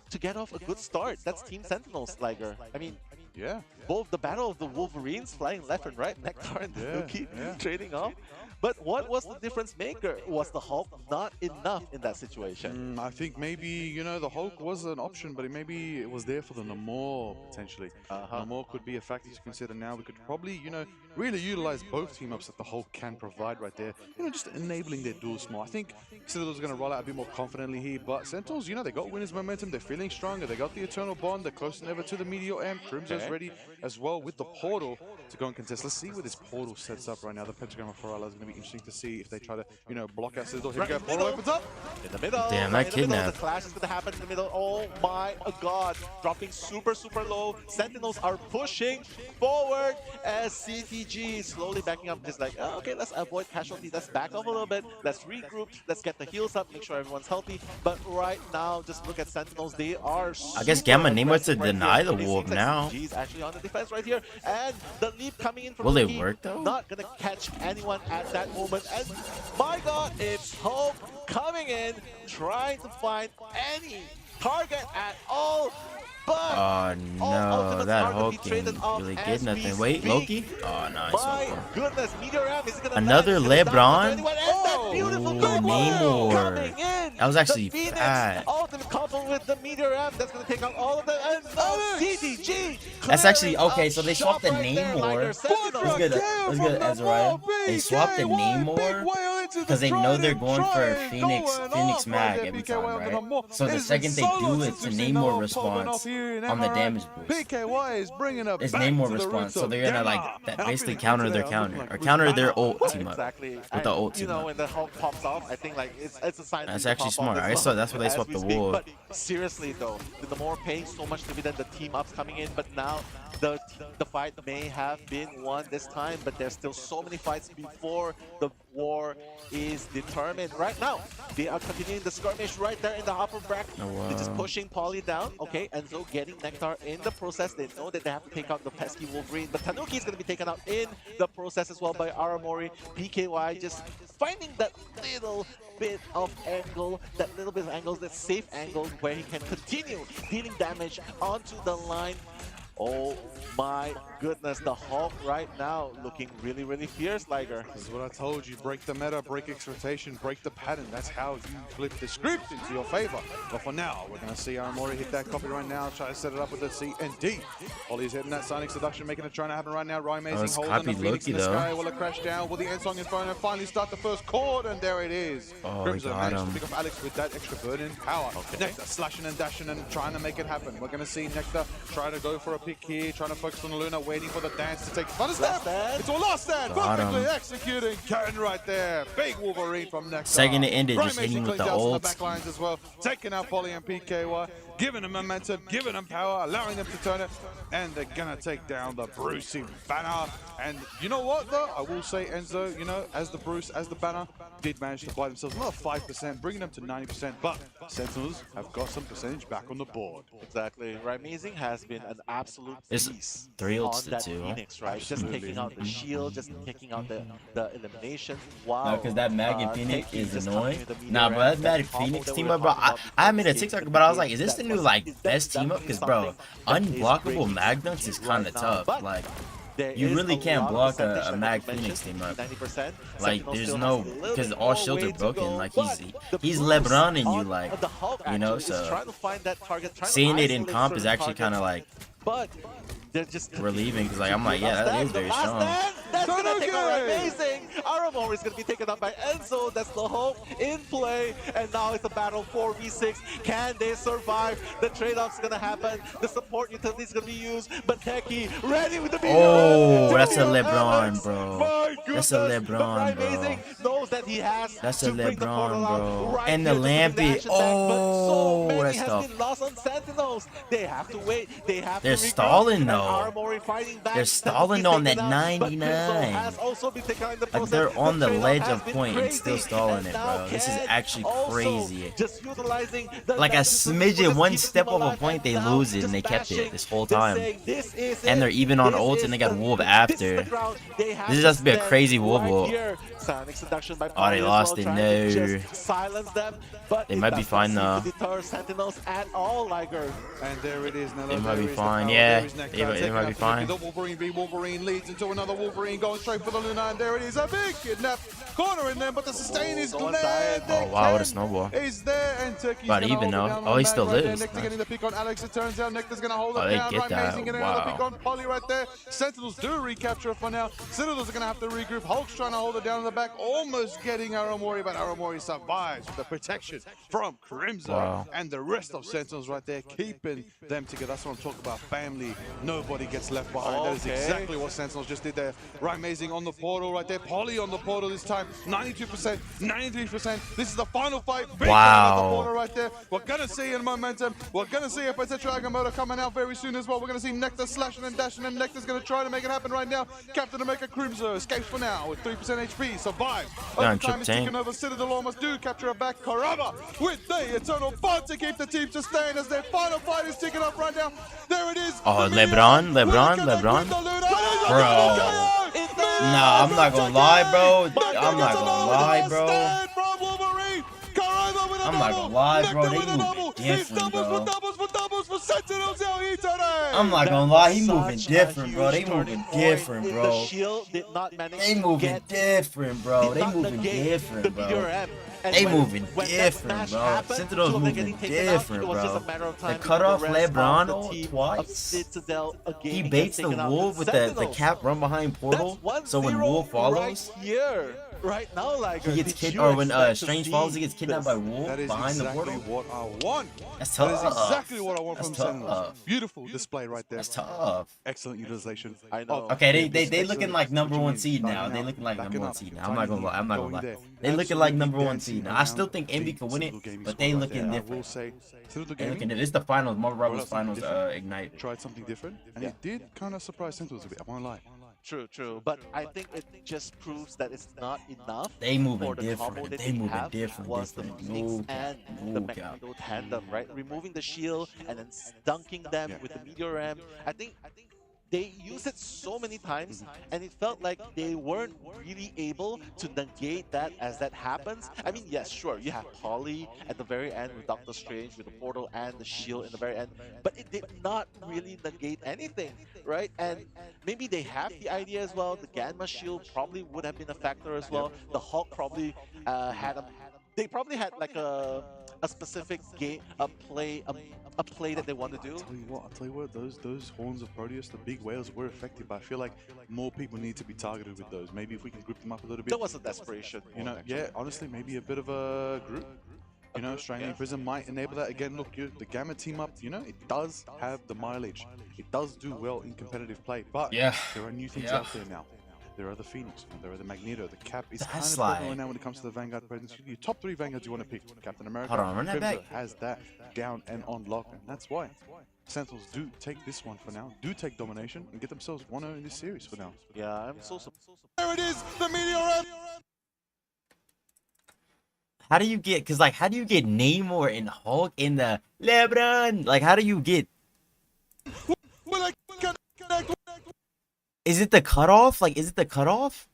to get off a good start, that's Team Sentinels, Liger. I mean, Yeah. both the battle of the Wolverines flying left and right, Nectar and Tanuki trading off. But what was the difference maker? Was the Hulk not enough in that situation? I think maybe, you know, the Hulk was an option, but maybe it was there for the Namor, potentially. Namor could be a factor to consider now. We could probably, you know, really utilize both team-ups that the Hulk can provide right there. You know, just enabling their duel small. I think Citadel's going to roll out a bit more confidently here, but Sentinels, you know, they got winners momentum. They're feeling stronger. They got the Eternal Bond. They're close than ever to the Meteor M. Crimson's ready as well with the portal to go and contest. Let's see where this portal sets up right now. The Pentagram of Farala is going to be interesting to see if they try to, you know, block out Citadel. Here we go. Portal opens up. In the middle. Damn, right that in the middle. kidnap. The clash is going to happen in the middle. Oh my god. Dropping super, super low. Sentinels are pushing forward as CTG is slowly backing up. Just like, oh, okay, let's avoid casualties. Let's back off a little bit. Let's regroup. Let's get the heals up. Make sure everyone's healthy. But right now, just look at Sentinels. They are I guess super Gamma Nemo to aggressive right deny here. the But it wolf seems like now. CTG is actually on the defense right here. And the leap coming in from Will it Luki, work, though? Not going to catch anyone at that moment. And my god, it's Hope coming in, trying to find any target at all. But Oh no, ultimates that are gonna Hulk be didn't traded off really as get we nothing. Wait, speak. Loki? Oh no, it's my over. goodness, Meteor M is gonna Another land, is gonna down LeBron? anyone, and that beautiful Ooh, combo Namor. coming in. That was actually the Phoenix bad. ultimate combo with the Meteor M that's gonna take out all of them. And no, CTG. That's actually clearing okay. up So they shop swapped the right there, Namor. Liger. Sentinels. Let's get Azariah. They swapped the Namor because they know they're going for Phoenix Mag every time, right? So the second they do, it's a Namor response on the damage boost. PKY is bringing up It's back Namor to the response, roots so of they're gonna Gamma. like that How basically can counter you their say counter I'm or counter their ult Wow. team up. Exactly. With the ult you team know, up. when the Hulk pops off, I think like it's a sign. That's to actually pop off smart. as I well saw that's why they as swapped we the speak. wolf. But seriously though, the more paying so much dividend, the team ups coming in. But now the fight may have been won this time, but there's still so many fights before the war is determined. Right now, they are continuing the skirmish right there in the upper bracket. Oh, wow. They're just pushing Poly down. Okay, Enzo getting Nectar in the process. They know that they have to take out the pesky Wolverine, but Tanuki is going to be taken out in the process as well by Aramori. PKY just finding that little bit of angle, that safe angle where he can continue dealing damage onto the line. Oh my goodness, the Hulk right now looking really, really fierce, Liger. This is what I told you. Break the meta, break expectation, break the pattern. That's how you flip the script into your favor. But for now, we're going to see Aramori hit that copy right now. Try to set it up with the C and D. Ollie's hitting that Sonic Seduction, making it trying to happen right now. Ryan Amazing it's holding copy the Phoenix in the Loki, though. sky. Will it crash down? Will the end song is going to finally start the first chord? And there it is. Oh, Crimson got managed to him. pick up Alex with that extra burden power. Nectar slashing and dashing and trying to make it happen. We're going to see Nectar try to go for a pick here, trying to focus on Luna, waiting for the dance to take the Last stand. It's all last stand. Got him. Perfectly executing. Karen right there. Big Wolverine from Nectar. Second to end it, Ryan just hitting Mason with the cleans out some of ults. the backlines as well, taking out Polly and PKY, giving them momentum, giving them power, allowing them to turn it, and they're gonna take down the Brucey banner. And you know what though? I will say Enzo, you know, as the Bruce, as the banner, did manage to buy themselves another 5%, bringing them to 90%, but Sentinels have got some percentage back on the board. Exactly. Amazing has been an absolute It's beast 3 ults on to that 2, huh? Phoenix, right? Just Absolutely. taking out the shield, just taking out the elimination. Wow. No, because that Mag and Phoenix Teki is just annoying. coming with the Nah, meteor bro, that and Mag that and combo Phoenix that team we up, were bro. talking about I made a before TikTok, game but I was like, is game, this the that new was- like is that best team up? definitely Because bro, something that is unblockable breaking Mag Dunks is kind of right now. tough. But Like, there you is really a can't lot of block percentage, a like Mag you Phoenix mentioned, team up. 90%. Like, Sentinel there's still no, has a little because bit all more shields way are to broken. go, Like but the he's Bruce LeBron and you on like, the Hulk you know, actually is so trying to find that target, trying to seeing it in isolate comp is certain actually kind of targets, like but they're just relieving because like I'm like, yeah, that is very strong. That's gonna take out Okay. Amazing. Aramori is gonna be taken up by Enzo. That's the hope in play, and now it's a battle 4v6. Can they survive? The trade-off's gonna happen. The support utility is gonna be used, but Teki ready with the meteor. Oh, that's a Meteor LeBron, Alex. bro. My That's a goodness. But LeBron, Ryan bro. Amazing knows that he has That's a to bring the LeBron, portal out bro. right And the here to bring Lampy. action back, but so Oh, many that's has tough. been lost on Sentinels. They have to wait. They have They're to regroup. stalling, And though. Aramori fighting back. They're stalling on that 99. Has also been taken out in the Like process. they're on the trade-off ledge has of been point and crazy. still stalling And it, now bro. This is Ken actually also crazy. Just utilizing the Like a Nexus smidgen, just one keep the step team off a alive, point, and they now lose it, just and they kept it bashing. this whole They're time. saying, "This is And it. they're even on This ult, is and they got the- Wolf this after. is the ground. They have This is to just to be a stand crazy right Wolf ult. here. Sonic seduction by Oh, they Polly as lost well, it, trying to no. just silence them, but They it might be does not fine, seem though. to deter Sentinels at all, Liger. And there it is. Now They might there be is the fine, power, yeah. there is Nectar They taking might out be the fine. The Wolverine v Wolverine leads into another Wolverine going straight for the Luna, and there it is. A big kidnap corner in there, but the sustain is no one landed. died. Oh, wow, what a snowball. Is there, and Turkey's But gonna even hold it though- down oh, on he Mag still right there. lives. Nectar Nice. getting the pick on Alex. It turns out Nectar's gonna hold Oh, it they down. get Right, that. Amazing getting another pick Wow. on Polly right there. Sentinels do recapture it for now. Sentinels are gonna have to regroup. Hulk's trying to hold it down in the back, almost getting Aramori, but Aramori survives with the protection from Crimson. Wow. And the rest of Sentinels right there, keeping them together. That's what I'm talking about. Family. Nobody gets left behind. That is Okay. exactly what Sentinels just did there. Right, Amazing on the portal right there. Polly on the portal this time. 92%, 93%. This is the final fight. Big Wow. time at the portal right there. We're gonna see in momentum. We're gonna see a potential Agamotto coming out very soon as well. We're gonna see Nectar slashing and dashing, and Nectar's gonna try to make it happen right now. Captain America Crimson escapes for now with 3% HP. Survives. Yeah, Overtime trip is tank. taking over. Citadel almost do capture it back. Karama with the Eternal Bond to keep the team sustained as their final fight is ticking up right now. There it is. Oh, The meteor LeBron, will LeBron, connect LeBron. with the Luna. Bro. Nah, I'm not gonna lie, bro. I'm not gonna lie, bro. I'm not gonna lie, bro. They move different, bro. I'm not gonna lie, he moving different, bro. They moving different, bro. The shield did not manage They to moving get different, bro. did They not moving negate different, the bro. BRM. And They when- moving when that different, smash bro. happened, Sentinel's two of them moving getting taken out, different, it was just bro. a matter of They time cut before off the rest of LeBron the team of twice. Citadel again He gets baits the taken out. wolf with the Sentinels, cap run behind portal. that's So when 1-0 wolf follows, right here, right now, like he gets kidnapped. Or when Strange follows, he gets kidnapped by wolf That is behind the exactly portal. what I want. That's That is tough. exactly what I want That's from tough. Sentinels. Beautiful display right there. That's tough. Excellent utilization. I know. Okay, they Excellent. looking like number What you one mean? seed now. Backing They out, looking like backing number one up, seed now. I'm not gonna lie. I'm not gonna lie. going They looking Absolutely like number one dancing seed now. right I still now. think Envy could win it, Citadel Gaming but squad they right looking there. I different. will say, Citadel They Gaming looking different. It's the finals. Marvel Rebels Brought out something finals. different. Ignite. tried something different, and it did kind of surprise Sentinels a bit. I won't lie. True, true. But I think it just proves that it's not enough. They moving for the combo different. that They moving have different. was the Different. Phoenix Move and the move out. Magneto tandem, right? Removing the shield and then dunking them Yeah. with the Meteor Ram. I think they used it so many times, and it felt like they weren't really able to negate that as that happens. I mean, yes, sure, you have Polly at the very end with Doctor Strange, with the portal and the shield in the very end, but it did not really negate anything, right? And maybe they have the idea as well. The Gamma shield probably would have been a factor as well. The Hulk probably had a. They probably had like a specific game, a play that they want to do. I'll tell you what, those horns of Proteus, the big whales were effective, but I feel like more people need to be targeted with those. Maybe if we can group them up a little bit. There was a desperation. You know, yeah, honestly, maybe a bit of a group. You know, Australian Prism might enable that. Again, look, the Gamma team up, you know, it does have the mileage. It does do well in competitive play, but Yeah. there are new things out there now. There are the Phoenix, there are the Magneto, the Cap is kind That's of like- prevalent right now when it comes to the Vanguard presence. Your top 3 Vanguards you want to pick. Captain America, Hold on, run that Crimson back. has that down and on lock, and that's why Sentinels do take this one for now, do take domination, and get themselves 1-0 in this series for now. Yeah, I'm so There it is, the Meteor. How do you get? Cause like, how do you get Namor and Hulk in the LeBron? Like, how do you get? Is it the cutoff? Like, is it the cutoff?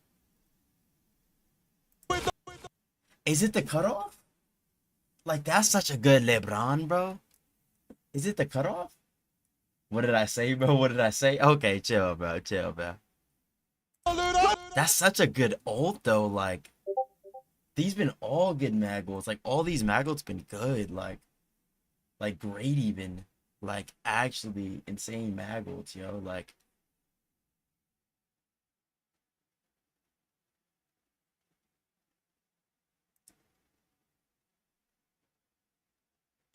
Is it the cutoff? Like, that's such a good LeBron, bro. Is it the cutoff? What did I say, bro? What did I say? Okay, chill, bro. Chill, bro. That's such a good ult, though. Like, these been all good mag ults. Like, all these mag ults been good. Like great even. Like, actually insane mag ults, yo. Like,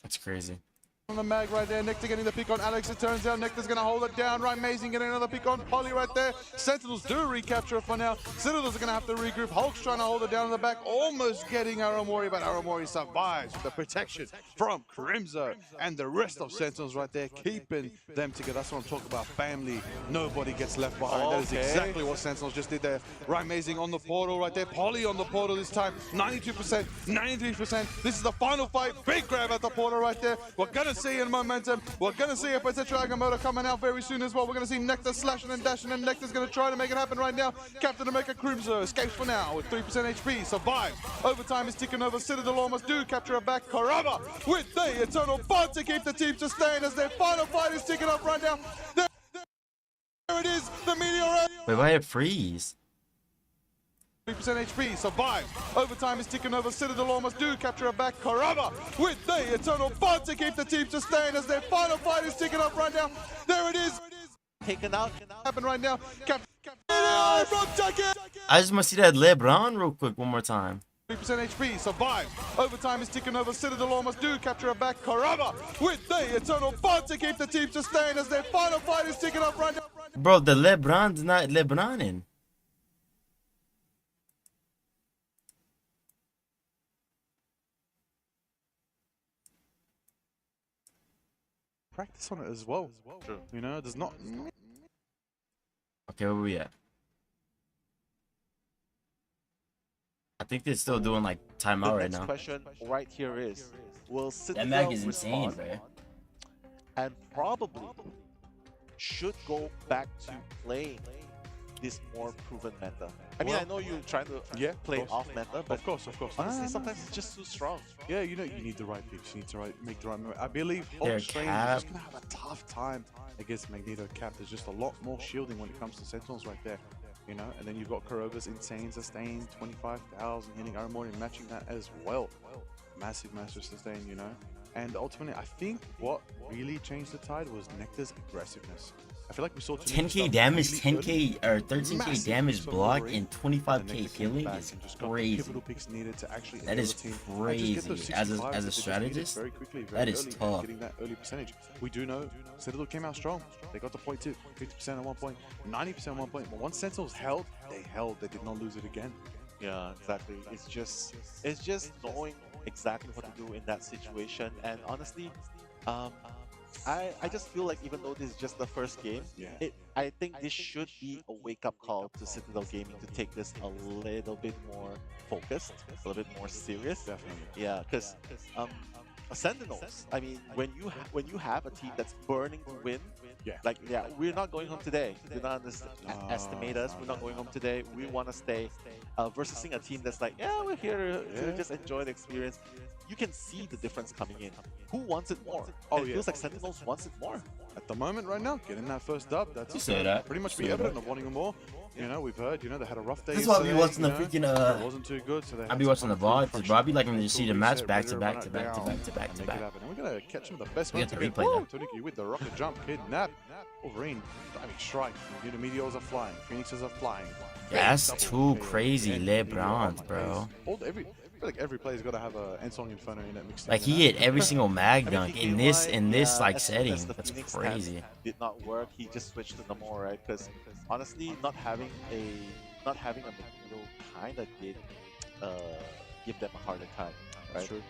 that's crazy. On the mag right there, Nectar getting the pick on Alex. It turns out Nectar's going to hold it down. Right, Amazing getting another pick on Polly right there. Sentinels do recapture it for now. Citadels are going to have to regroup. Hulk's trying to hold it down in the back, almost getting Aramori, but Aramori survives with the protection from Crimzo and the rest of Sentinels right there, keeping them together. That's what I'm talking about. Family, nobody gets left behind. That is exactly what Sentinels just did there. Right, Amazing on the portal right there. Polly on the portal this time. 92%, 93%. This is the final fight. Big grab at the portal right there. We're going to see in momentum. We're going to see a potential Agamotto coming out very soon as well. We're going to see Nectar slashing and dashing, and Nectar's going to try to make it happen right now. Captain America Crimzo escapes for now with 3% HP, survives. Overtime is ticking over. Citadel almost do capture it back. Karama with the Eternal Bond to keep the team sustained as their final fight is ticking up right now. There it is, the Meteor. Wait, why it freeze? 3% HP, survives. Overtime is ticking over. Citadel almost do capture it back. Karama with the Eternal Bond to keep the team sustained as their final fight is ticking up right now. There it is. taken out. Happen right now. From Tucket. I just want to see that LeBron real quick one more time. 3% HP, survives. Overtime is ticking over. Citadel almost do capture it back. Karama with the Eternal Bond to keep the team sustained as their final fight is ticking up right now. Bro, the LeBron's not LeBronin. Practice on it as well. True. You know, there's not. Okay, where we at? I think they're still doing like timeout The right next now. question right here is, will That Citadel mag is insane, respond bro. and probably should go back to playing this more proven meta? I mean, Well, I know you're trying to play course. off meta, but Of course, of course. honestly, No. sometimes it's just too strong. Yeah, you know, you need the right picks. You need to make the right move. I believe Their Hulk Strange is Cap. just going to have a tough time against Magneto Cap. There's just a lot more shielding when it comes to Sentinels right there. You know, and then you've got Kuroba's insane sustain, 25,000 hitting Aramori and matching that as well. Massive sustain, you know. And ultimately, I think what really changed the tide was Nectar's aggressiveness. I feel like we saw 10k damage, 10k or 13k Massive damage from block, Wolverine. and 25k Nectar came healing back is and just got the crazy. pivotal picks needed to actually That enable is the team and just get those crazy. As a 65s that they just needed strategist, very quickly, very that is early, and tough. getting that early percentage. We do know Citadel came out strong. They got the point too. 50% at one point, 90% at one point. But once Sentinels held, they held. They did not lose it again. Yeah, exactly. It's just knowing exactly what to do in that situation. And honestly, I just feel like even though this is just the first game, Yeah. I think this should be a wake-up call to Citadel Gaming to take this a little bit more focused, a little bit more serious. Definitely. Yeah, because Sentinels. I mean, when you have a team that's burning to win, Yeah. like we're not going home today. Do not estimate us. We're not going home today. We want to stay. Versus seeing a team that's like, yeah, we're here to just enjoy the experience. You can see the difference coming in. Who wants it more? Oh, And it yeah. feels like Sentinels wants it more. At the moment, right now, getting that first dub, that's You say that. pretty much You be say evident that. of wanting more. You know, we've heard, they had a rough day. That's why I be yesterday, watching the you know, freaking, It wasn't too good, so they I had be to watching the come through VOD, fresh, bro. I be liking to cool see the match reset, back ready to run back it to back to down back to back and to make back. it happen. And we're going to catch some of the best We ones got the again. replay Woo! now. Tanuki with the rocket jump, kidnap, Wolverine, diving strike. Meteors are flying, Phoenixes are flying. That's Double too KO crazy, again. LeBron, Oh my bro. days. I feel like every player's got to have a Ensong Inferno in that mixed Like in, he you know? hit every single mag I mean, dunk in PKY, this like as soon setting. as the That's Phoenix crazy. Camp did not work. He just switched to Namor, right? Because honestly, not having a Magneto kind of did give them a harder time, right? True.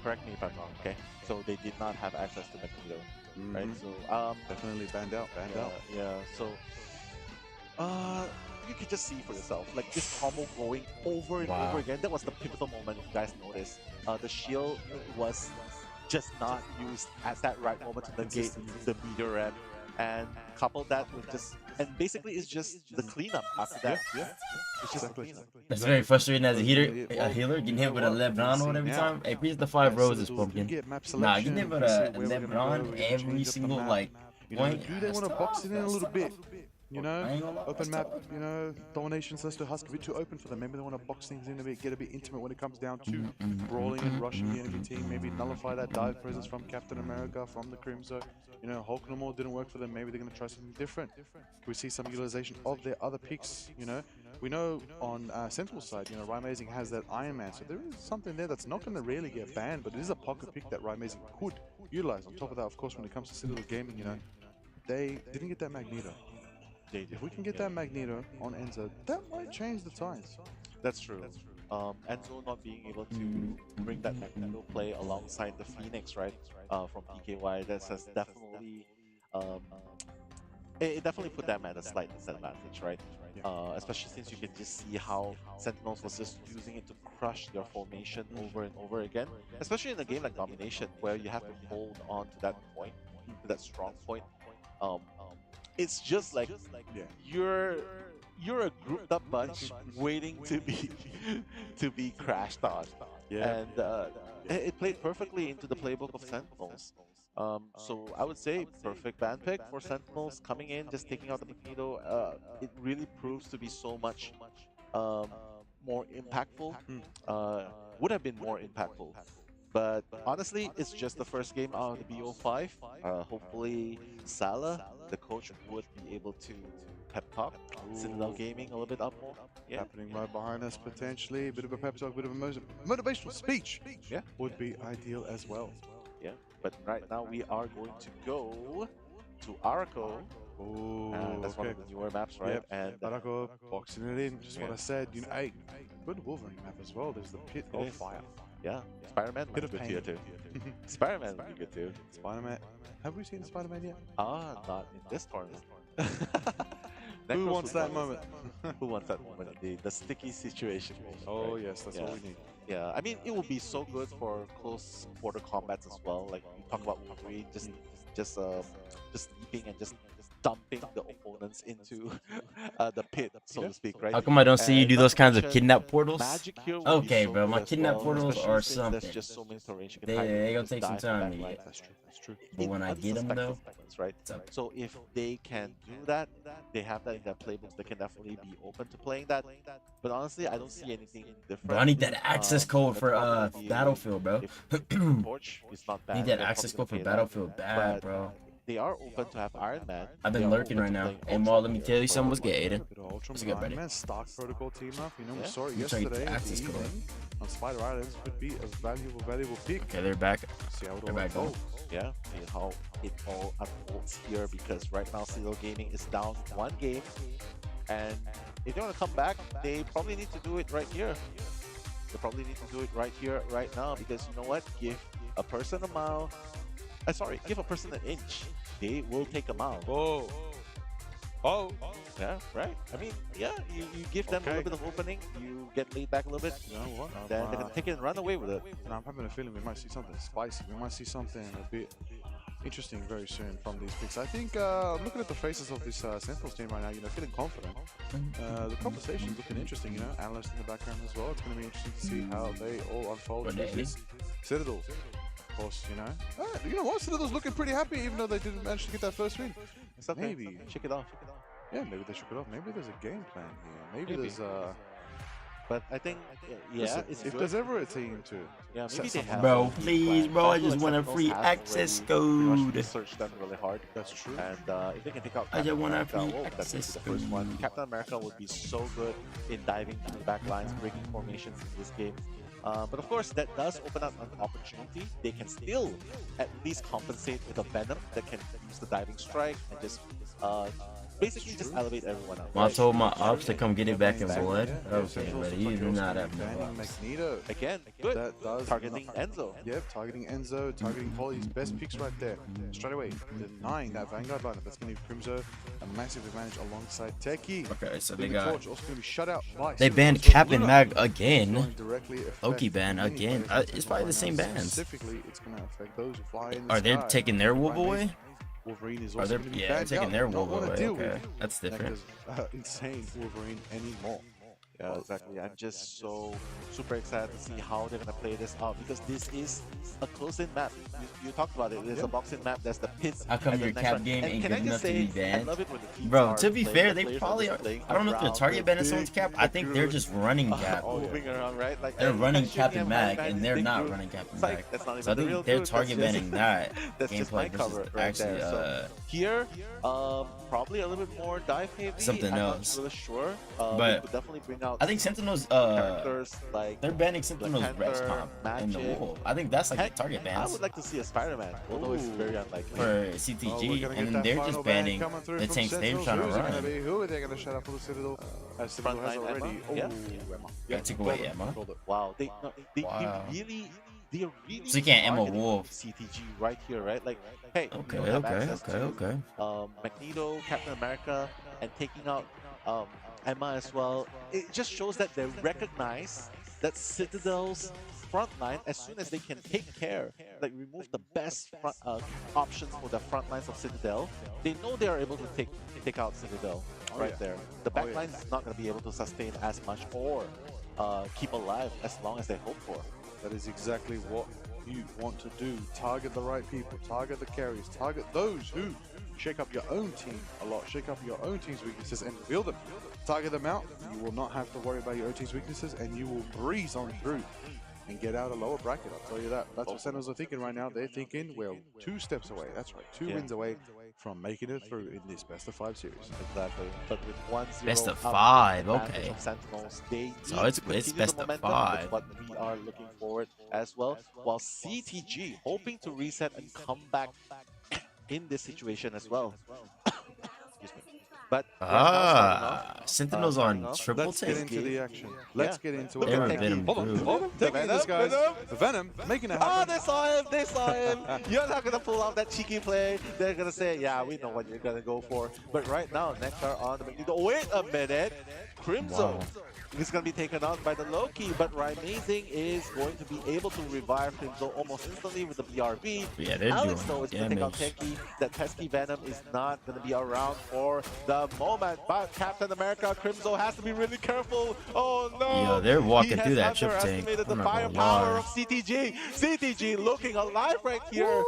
Correct me if I'm wrong, okay? So they did not have access to Magneto, right? Mhm. So Definitely banned out. yeah. So you could just see for yourself, like this combo going over and Wow. over again. That was the pivotal moment, if you guys noticed. The shield was just not used at that right moment to negate the meteor ramp, and couple that with just, and basically it's just the cleanup after that. Yeah. It's just Exactly. the cleanup. It's very frustrating as a Well, healer getting you hit know with a what? LeBron See on every now. time. Hey, please the 5 roses, Citadels do pumpkin. get map Nah, selection, getting hit with we see a where we're gonna go, LeBron we can every change up the single map. like You know, point. do they want to box it in a little bit? You know, I ain't gonna lie, open that's map, tough. you know, domination slash to Husk a bit too open for them. Maybe they want to box things in a bit, get a bit intimate when it comes down to brawling and rushing the enemy team. Maybe nullify that dive presence from Captain America, from the Crimson. You know, Hulk no more didn't work for them. Maybe they're going to try something different. We see some utilization of their other picks, you know. We know on Sentinel's side, you know, Ryan Amazing has that Iron Man, so there is something there that's not going to really get banned, but it is a pocket pick that Ryan Amazing could utilize. On top of that, of course, when it comes to Citadel Gaming, you know, they didn't get that Magneto. If we can get that Magneto on Enzo, that might change the tides. That's true. Enzo not being able to bring that Magneto play alongside the Phoenix, right? From PKY, that has definitely it definitely put them at a slight disadvantage, right? Especially since you can just see how Sentinels was just using it to crush their formation over and over again. Especially in a game like Domination, where you have to hold on to that point, to that strong point. It's just like you're a grouped up bunch waiting to be crashed on. And it played perfectly into the playbook of Sentinels. So I would say perfect ban pick for Sentinels coming in, just taking out the Magneto. It really proves to be so much more impactful. Would have been more impactful. But honestly, it's just the first game out of the BO5. Hopefully, Salah, the coach, would be able to pep talk Citadel Gaming a little bit up more. Happening right behind us potentially. A bit of a pep talk, a bit of a motivational speech. Would be ideal as well. But right now we are going to go to Arco. That's one of the newer maps, right? And Arco boxing it in. Just what I said. You know, hey, good Wolverine map as well. There's the Pit of Fire. Spider-Man would be good here too. Spider-Man would be good too. Spider-Man. Have we seen Spider-Man yet? Not in this tournament. Who wants that moment? Who wants that moment? The sticky situation. Oh right? yes, that's what we need. Yeah, I mean, it will be so good for close quarter combats as well. Like we talk about Wolverine, just leaping and just dumping the opponents into the pit, so to speak, right? How come I don't see you do those kinds of mention, kidnap portals? Magic here will be Okay, so bro, my good as kidnap well, portals especially are since something. There's just so many terrains you can They hide in, gonna just take some dive time back to lines. get. That's true. That's true. But when I get them though, right? it's up. So if they can do that, they have that in their playbooks. They can definitely be open to playing that. But honestly, I don't see anything different. Bro, I need that access code for probably Battlefield, bro. if Torch is not bad, Need that they're access probably code for gonna play that. Battlefield bad, But bro. They are open to have Iron Man. I've They been are lurking open right to now. playing Hey, Maul, Ultra let me here. tell you something. What's good, Aiden? Bit of Ultra What's good, buddy? Iron Man stock protocol team up. You know, we saw it Let me tell you yesterday. the at access the code. evening on Spider Islands could be a valuable pick. Okay, they're back. See how it They're all back on. unfolds. Yeah, see how it all unfolds here, because right now Citadel Gaming is down one game, and if they want to come back, they probably need to do it right here. They probably need to do it right here, right now, because you know what? Give a person a mile. Give a person an inch. They will take a mile. Oh, Oh, Yeah, right. I mean, yeah, you give them a little bit of opening, you get laid back a little bit, you know what? then they're gonna take it and run away with it. And I'm having a feeling we might see something spicy. We might see something a bit interesting very soon from these picks. I think looking at the faces of this Sentinels team right now, you know, feeling confident. The conversation's looking interesting, you know, analysts in the background as well. It's going to be interesting to see how they all unfold against Citadel. Of course, you know. You know what? Citadel's looking pretty happy even though they didn't manage to get that first win. It's okay. Maybe. Shake it off. Yeah, maybe they shook it off. Maybe there's a game plan here. Maybe there's But I think, yeah, listen, it's if good. there's ever a team to Yeah, set maybe they something have. Bro, a please, plan. bro, I feel just like want a Sentinels free have access already pretty much code. researched them really hard. That's true. And if they can take out I just Captain want a America, free well, that would be access the first one. code. Captain America would be so good in diving to the back lines, breaking formations in this game. But of course, that does open up an opportunity. They can still at least compensate with a Venom that can use the diving strike and just basically just elevate everyone up. I right? told my ops to come get it back in Yeah, blood. yeah, Okay, Central's but look like he they're do also not gonna have be no banning ops. Magneto. Again, good. That does Targeting Enzo. Yep, targeting Enzo, targeting Poly's best picks right there. Straight away, denying that Vanguard lineup. That's going to give Crimzo a massive advantage alongside Techie. Okay, so they Living got. Torch also going to be shut out by They Citadel banned as well. Cap and Luna Mag going again. directly affect Loki ban many again. players in It's Citadel probably the right same now. bans. Specifically, it's going to affect those who fly in the Are they sky. taking their By wolf away? Mason. Wolverine is Are also they? going to be Yeah, banned taking out. their Not wolf wanna away. deal with Okay, that's different. insane Wolverine anymore. Yeah, exactly. I'm just so super excited to see how they're gonna play this out because this is a close-in map. You talked about it. There's a boxing map. There's the pits. How come and the your next cap one. game And ain't can good I just enough to say, be banned? I love it when the teams Bro, are to be playing- fair, the they players probably just are. playing I don't know if they're around target the banning big someone's cap. I think they're just running cap. moving around, right? Like They're running shooting Cap him and Mag, behind and his they're big not group. running Cap and It's like, Mag. that's not even So I the real think they're group, target that's banning just- that That's just my gameplay cover versus right actually there. So here, probably a little bit more dive heavy. Something I'm else. not really sure. But we could definitely bring out I think Sentinels. characters like They're banning Sentinels Black Rex Panther, comp and the Magic. Wolf. I think that's like Heck, the target I bans would like to see a Spider-Man, although it's very unlikely. for Oh, we're CTG, gonna get and then that they're final just ban banning coming through the from tanks they're Sentinels. trying to Who's it gonna run. be? Who are they going to shut up for the Citadel? Citadel has Frontline already. Emma? Oh, Yeah. Emma. Yeah, take away called it, Emma. called it. Wow, they Wow. they're really So you can't Emma targeting Wolf. CTG right here, right? Like, hey, Okay, you don't have okay, access okay, to, okay. Magneto, Captain America, and taking out Emma as well. It just shows that they recognize that Citadel's front line, as soon as they can take care, like remove the best front, options for the front lines of Citadel, they know they are able to take out Citadel right there. The back line is not going to be able to sustain as much or keep alive as long as they hope for. That is exactly what you want to do. Target the right people, target the carries, target those who shake up your own team a lot, shake up your own team's weaknesses and reveal them. Target them out, you will not have to worry about your own team's weaknesses and you will breeze on through and get out a lower bracket, I'll tell you that. That's what Sentinels are thinking right now. They're thinking we're 2 steps away, that's right, 2 wins away from making it through in this best of 5 series. Exactly. But with 1-0 Best of up 5, advantage okay. of Sentinels, they So need it's to continue best the of momentum 5. with what we are looking forward as well. While CTG hoping to reset and come back in this situation as well. Excuse me. But Sentinels on triple Let's get take. into the action. Let's get into it. They were Hold Venom on, through. hold on. Taking this guy's Venom, making it Oh, happen. they saw him! They saw him! You're not gonna pull off that cheeky play. They're gonna say, yeah, we know what you're gonna go for. But right now, Nectar on the Magneto. Wait a minute! Crimzo is gonna be taken out by the Loki, but Rymazing is going to be able to revive Crimzo almost instantly with the BRB. Yeah, they're Alex, doing though, is gonna take out damage. Tenki. That pesky Venom is not gonna be around for the moment. But Captain America, Crimzo has to be really careful. Oh no! Yo, they're walking He through has that chip tank. underestimated the I'm not gonna firepower lie. of CTG. CTG looking alive right here.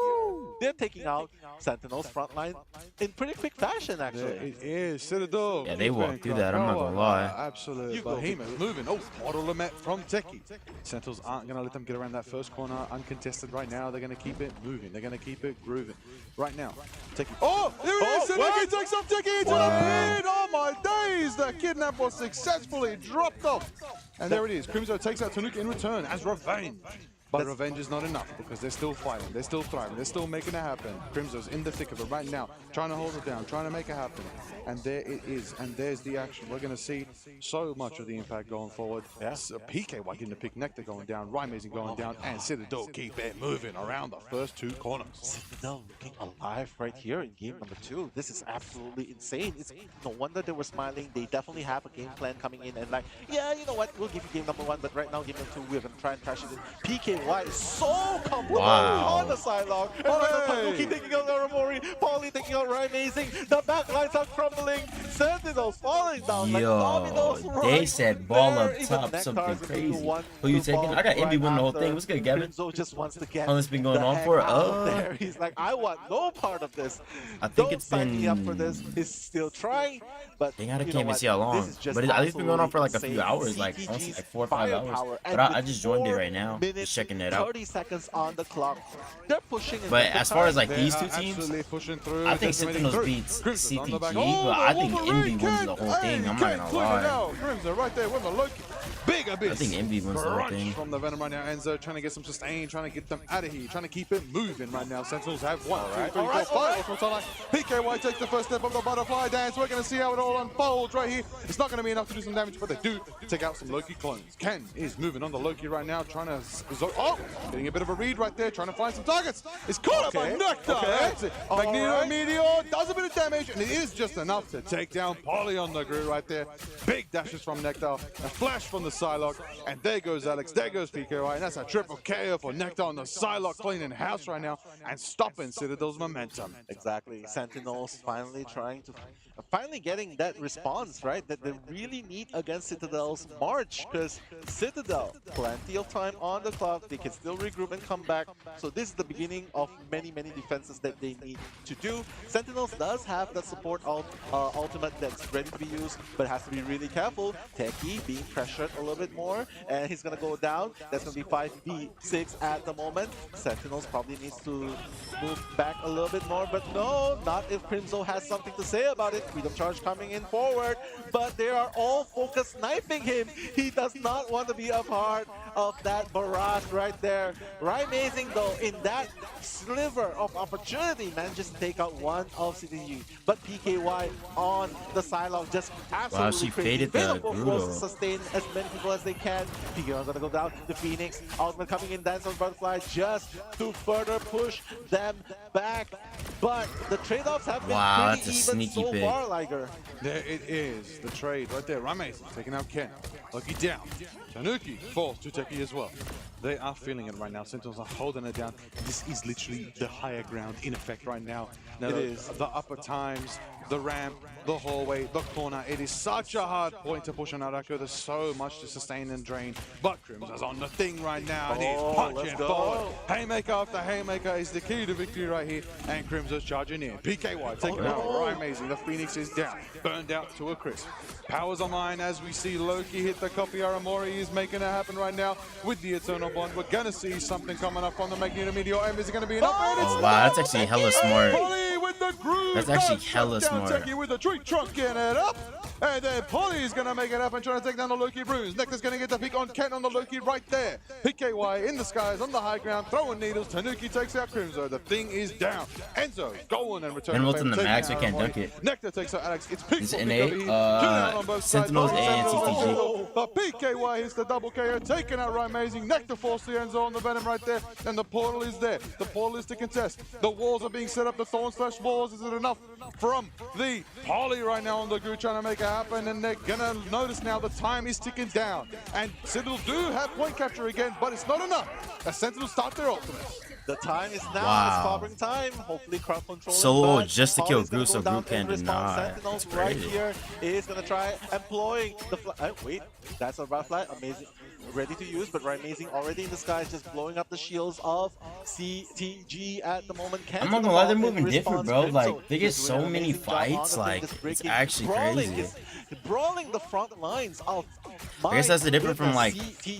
They're taking out Sentinel's frontline in pretty quick fashion, There actually. it is, Citadel. Yeah, they walked through that, I'm not gonna lie. Absolute You go, behemoth moving. Oh, Model Lamette from Techie. Sentinels aren't going to let them get around that first corner uncontested right now. They're going to keep it moving. They're going to keep it grooving. Right now, Techie. Oh, there it is. Techie takes off Techie into the pin. Oh my days. The kidnap was successfully dropped off. And there it is. Crimzo takes out Tanuki in return as revenge But revenge is not enough because they're still fighting, they're still thriving, they're still making it happen. Crimso's in the thick of it right now, trying to hold it down, trying to make it happen. And there it is, and there's the action. We're going to see so much of the impact going forward. Yes, PKY getting the pick, Nectar going down, Rymazing going down, and Citadel keep it moving around the first two corners. Citadel looking alive right here in game number 2. This is absolutely insane. It's no wonder they were smiling. They definitely have a game plan coming in and like, yeah, you know what, we'll give you game number 1, but right now game number 2, we're going to try and crash it in. PKY is so comfortable on the sidelock. Tanuki taking out Aramori, Paulie taking out Rymazing. The back lines are crumbling. Sentinels falling down like dominoes. They said ball up top, something crazy. Who you taking? I got Envy winning the whole thing. What's good, Gavin? Crimzo just wants to get How long has been going on for? there. He's like, I want no part of this. I think Don't it's sign been. me up for this. He's still trying, but Dang, I you can't know even what? see how long. This is just But it's been going on for like a few absolutely hours, insane. like honestly, CTG's like 4 or 5 hours. firepower, But and I with just joined it 4 right now, minutes, just checking it out. 30 seconds on the clock. They're pushing. in But the as far as like They these are two teams, absolutely pushing through. I think decimating Sentinels through. beats Crimson on the back. CTG, but I think Envy wins the whole thing. I'm not gonna lie. Crimson right there with the Loki. Big abyss. I think Envy wins the whole Crunch thing. from the Venom right now. Enzo trying to get some sustain, trying to get them out of here, trying to keep it moving right now. Sentinels have 1, 2, 3, 4, 5. PKY takes the first step of the butterfly dance. We're going to see how it all unfolds right here. It's not going to be enough to do some damage, but they do take out some Loki clones. Ken is moving on the Loki right now, trying to... getting a bit of a read right there, trying to find some targets. It's caught up by Nectar. That's it. Magneto Meteor does a bit of damage, and it is just enough to take down Polly on the Gru right there. Big dashes from Nectar, a flash from the Psylocke, and there goes Alex, there goes PKY, and that's a triple KO for Nectar on the Psylocke, cleaning house right now and stopping Citadel's momentum. Exactly. Sentinels finally trying to, finally getting that response, right, that they really need against Citadel's March, because Citadel, plenty of time on the clock, they can still regroup and come back. So this is the beginning of many defenses that they need to do. Sentinels does have the support ultimate that's ready to be used, but has to be really careful. Teki being pressured a little bit more, and he's gonna go down. That's gonna be 5v6 at the moment. Sentinels probably needs to move back a little bit more, but no, not if Crimzo has something to say about it. Freedom Charge coming in forward, but they are all focused sniping him. He does not want to be a part of that barrage right there. Rymazing though, in that sliver of opportunity, manages to take out one of CTG, but PKY on the Psylocke just absolutely she crazy. faded the Venom, of course, Grudo. sustain as many people as they can. PKY gonna go down. The Phoenix ultimate coming in, Dance on Butterfly just to further push them back. But the trade-offs have been Wow, pretty that's a even sneaky so pick. far, Liger. There it is, the trade right there. Rymazing taking out Ken. Loki down. Tanuki falls to Teki as well. They are feeling it right now. Sentinels are holding it down. This is literally the higher ground in effect right now. Now It is. the upper times, the ramp, the hallway, the corner. It is such a hard point to push on Arako. There's so much to sustain and drain. But Crimson's on the thing right now, and he's punching let's go. forward. Haymaker after Haymaker is the key to victory right here, and Crimson's charging in. PKY taking out Rymazing. The Phoenix is down, burned out to a crisp. Powers online as we see Loki hit the copy. Aramori is making it happen right now with the Eternal Bond. We're gonna see something coming up on the Magneto Meteor. Is it gonna be enough? Oh wow, that's actually hella smart. Polly with the groove. That's actually Guns hella knocked down smart. Teki with the tree trunk getting it up. And then Polly's gonna make it up and trying to take down the Loki Bruise. Nectar's gonna get the pick on Ken on the Loki right there. PKY in the skies on the high ground, throwing needles. Tanuki takes out Crimzo. The thing is down. Enzo going and returning. And what's in the max? I can't dunk it. Nectar takes out Alex. It's pick It's for pick NA, over here. Two down on both sides. Sentinels Both and Sentinels CTG. on but PKY hits the double KO, taking out Rymazing. Nectar forced the Enzo on the Venom right there, and the portal is there. The portal is to contest. The walls are being set up. The Thorn Slash walls. Is it enough from the Poly right now on the Gru trying to make it happen? And they're gonna notice now the time is ticking down. And Citadel do have point capture again, but it's not enough. As Sentinels start their ultimate. The time is now. Wow. It's covering time. Hopefully crowd control. Solo but just to kill Polly's gonna Gru, so go down Gru can in response. deny. Sentinels That's right crazy. here is gonna try employing the wait, that's a butterfly. Amazing, ready to use, but Rymazing already in the skies, just blowing up the shields of CTG at the moment. I'm not gonna lie, they're moving different, bro. Like, they get so many fights, like, it's actually crazy. Brawling the front lines of I guess that's the difference from like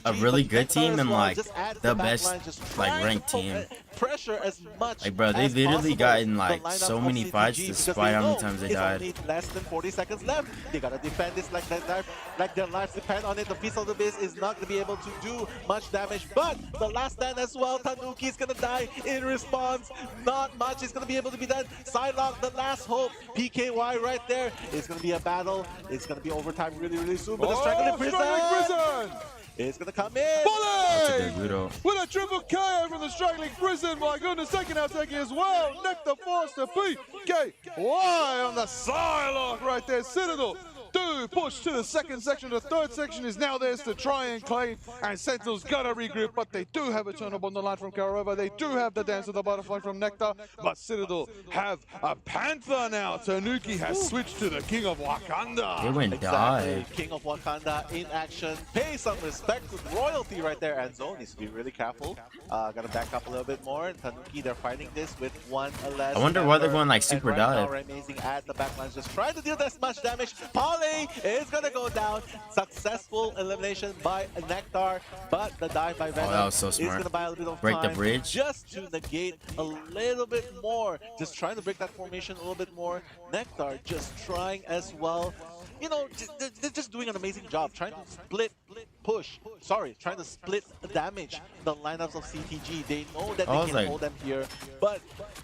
a really good team and like the best like ranked team. Pressure as much. Like bro, they as literally possible. got in The like lineup so of many CTG, fights because despite they how many know times they it's died. only less than 40 seconds left. They gotta defend this like their lives depend on it. The Feast of the Abyss is not gonna be able to do much damage, but the last stand as well. Tanuki is gonna die in response. Not much is gonna be able to be done. Psylocke, the last hope. PKY right there. It's gonna be a battle. It's gonna be overtime really soon. But the Straggling Prison is gonna come in. That's a good Guido. With a triple KO from the Straggling Prison, my goodness, taking out Teki as well. Nectar forced to PKY on the Psylocke right there. Citadel do push to the second section. The third section is now theirs to try and claim, and Sentinel's gotta regroup, but they do have a turn up on the line from Karova. They do have the Dance of the Butterfly from Nectar, but Citadel have a Panther now. Tanuki has switched to the King of Wakanda. They went dive. King of Wakanda in action. Pay some respect to royalty right there. Enzo needs to be really careful. Gotta back up a little bit more. Tanuki, they're fighting this with one less. I wonder why they're going like And super right dive. now, Amazing at the backlines, just trying to deal as much damage. Poly is gonna go down. Successful elimination by Nectar, but the dive by Venom that was so is smart. gonna buy a little bit of Break the time bridge. just to negate a little bit more. Just trying to break that formation a little bit more. Nectar just trying as well. You know, they're just doing an amazing job trying to trying to split damage the lineups of CTG. They know that they can hold them here, but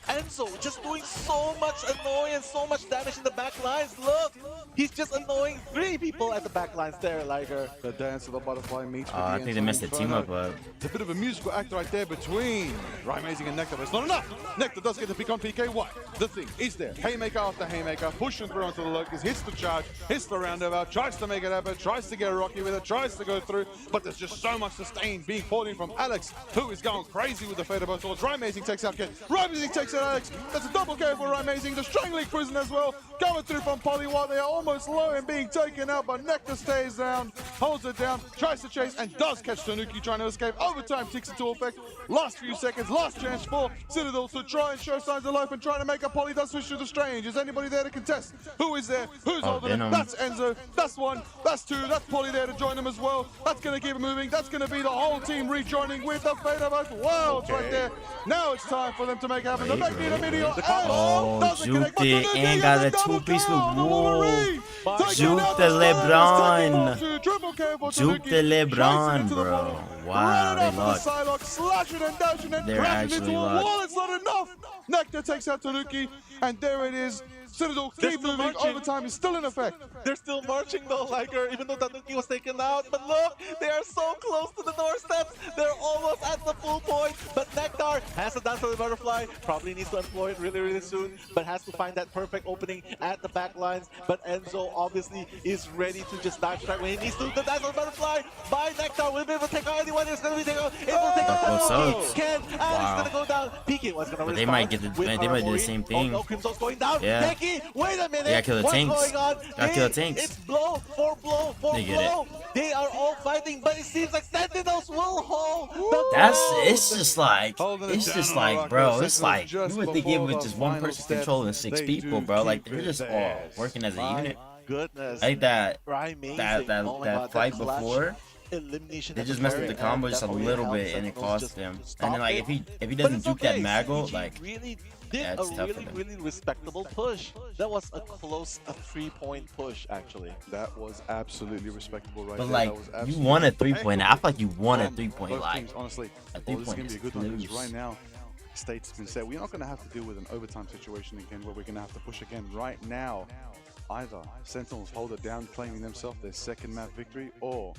Enzo just doing so much annoyance, so much damage in the back lines. Look, he's just annoying 3 people at the back lines there, Liger. The Dance of the Butterfly meets with I think they messed the team up. It's a bit of a musical act right there between Amazing and Nectar, but it's not enough. Nectar does get to pick on PKY. The thing is there. Haymaker after Haymaker, pushing through onto the Locust, hits the charge, hits the roundabout, tries to make it happen, tries to get Rocky with it, tries to go through, but there's just so much sustain being poured in from Alex, who is going crazy with the Fade of Swords. Amazing takes out Kid. Amazing takes out Alex. That's a double KO for Amazing. The Strangling Prison as well, coming through from Poly while they are almost low and being taken out, but Nectar stays down, holds it down, tries to chase, and does catch Tanuki trying to escape. Overtime ticks into effect. Last few seconds, last chance for Citadel to try and show signs of life and trying to make a Poly does switch to the Strange. Is anybody there to contest? Who is there? Who's holding it? That's Enzo. That's 1. That's 2. That's Poly there to join them as well. That's going to keep it moving. That's going to be the whole team rejoining with the Fate of Us Worlds right there. Now it's time for them to make it happen. The Magneto Meteor Juked it and got a 2-piece with Wolf. Juke the LeBron. Juke the LeBron, bro. Wow, they lost. They're actually lost. It's not enough. Nectar takes out Tanuki, and there it is. Citadel keep moving. Overtime is still in effect. They're still marching though, Liger, even though Tanuki was taken out. But look, they are so close to the doorsteps. They're almost at the full point. But Nectar has to Dance of the Butterfly. Probably needs to employ it really soon, but has to find that perfect opening at the back lines. But Enzo obviously is ready to just dive strike when he needs to. The Dance of the Butterfly by Nectar will be able to take out anyone. It's going to be taken out. It will take out Tanuki. Ken, and it's going to go down. PK was going to They might get they might do the same thing. Oh no, Crimson's going down. Yeah. Wait a minute. Yeah, kill the What's tanks. going on? Gotta kill the tanks. It's blow for blow for They get blow. They are all fighting, but it seems like Sentinels will hold the it's just like, bro, it's like, you would think it was just one person controlling 6 people, bro. Like, they're just all working as a unit. Goodness. Like that Oh my God, fight that clutch before, elimination they at just the messed very up the combo end just a definitely little helped bit, and it Sentinels cost just him. stop And then like it. if he But doesn't it's juke that okay. Maggle, CTG like really did yeah, a it's tough for them. really respectable push. That was a close 3-point push actually. That was absolutely respectable right But there. like That was you absolutely won a 3-point. I feel like you won a Both 3-point. Like teams, honestly, a this is 3-point going to be a good is one because loose. right now, state's been set. We're not going to have to deal with an overtime situation again where we're going to have to push again. Right now, either Sentinels hold it down, claiming themselves their second map victory, or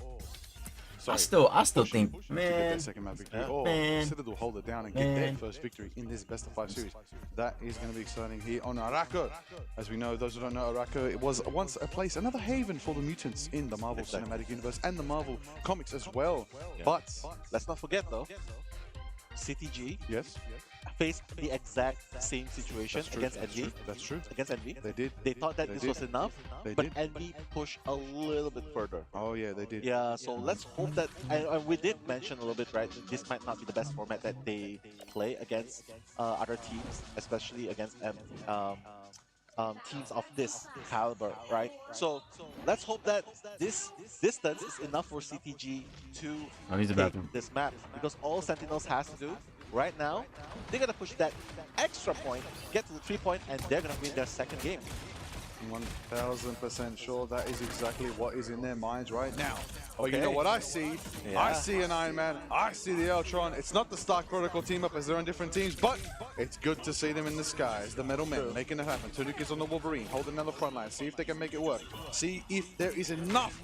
I still think, to get man, their second map victory, or Citadel hold it down and get their first victory in this best of 5 series. That is going to be exciting here on Arako. As we know, those who don't know, Arako, it was once a place, another haven for the mutants in the Marvel Cinematic Universe and the Marvel comics as well. Yeah. But let's not forget though, CTG yes, faced the exact same situation against Envy. That's true. Against Envy. They did. They thought that this was enough, They but did. Envy pushed a little bit further. Oh yeah, they did. Yeah, so let's hope that, and we did mention a little bit, right, that this might not be the best format that they play against other teams, especially against teams of this caliber, right? So let's hope that this distance is enough for CTG to Oh, he's the take bathroom. this map, because all Sentinels has to do right now, they're gonna push that extra point, get to the 3-point, and they're gonna win their second game. 1000% sure that is exactly what is in their minds right now. Oh, you know Okay. what I see? Yeah. I see an Iron Man. I see the Eltron. It's not the Stark Protocol team up as they're on different teams, but it's good to see them in the skies. The Metal Men making it happen. Tanuki's on the Wolverine, holding down the front line. See if they can make it work. See if there is enough.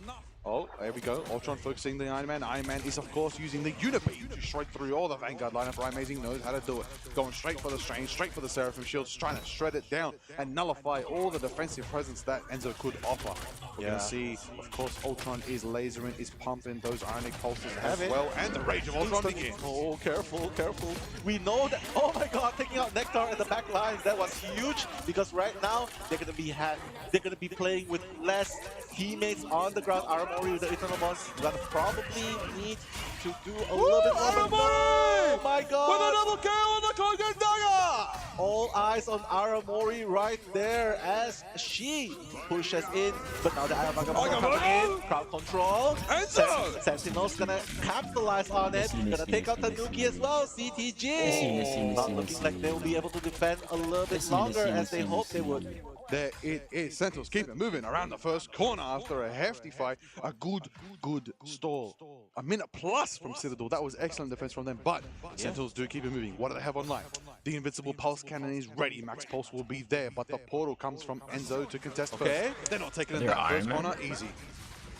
Oh, there we go. Ultron focusing the Iron Man. Iron Man is, of course, using the Unibeam to strike through all the Vanguard lineup. Ryan Amazing knows how to do it. Going straight for the Strange, straight for the Seraphim Shields, trying to shred it down and nullify all the defensive presence that Enzo could offer. We're going to see, of course, Ultron is lasering, is pumping those Ionic pulses as well. And the Rage of Ultron begins. Oh, careful, careful. We know that, oh my god, taking out Nectar in the back lines, that was huge, because right now, they're going to be playing with less teammates on the ground. Aramori with the Eternal Bonds, you're gonna probably need to do a little bit more. Oh my god! With a double kill on the Cloaked Dagger! All eyes on Aramori right there as she pushes in, but now the Ayamaga coming in. Crowd control. Enzo! Sentinel's gonna capitalize on it. Gonna take out Tanuki as well. CTG! Not looking like they'll be able to defend a little bit longer as they hope they would. There it is. Sentinels keep it moving around the first corner after a hefty fight. A good stall. A minute plus from Citadel. That was excellent defense from them, but Sentinels do keep it moving. What do they have online? The Invincible Pulse Cannon is ready. Max Pulse will be there, but the portal comes from Enzo to contest Okay. first. They're not taking it in They're that first Iron Man. corner easy.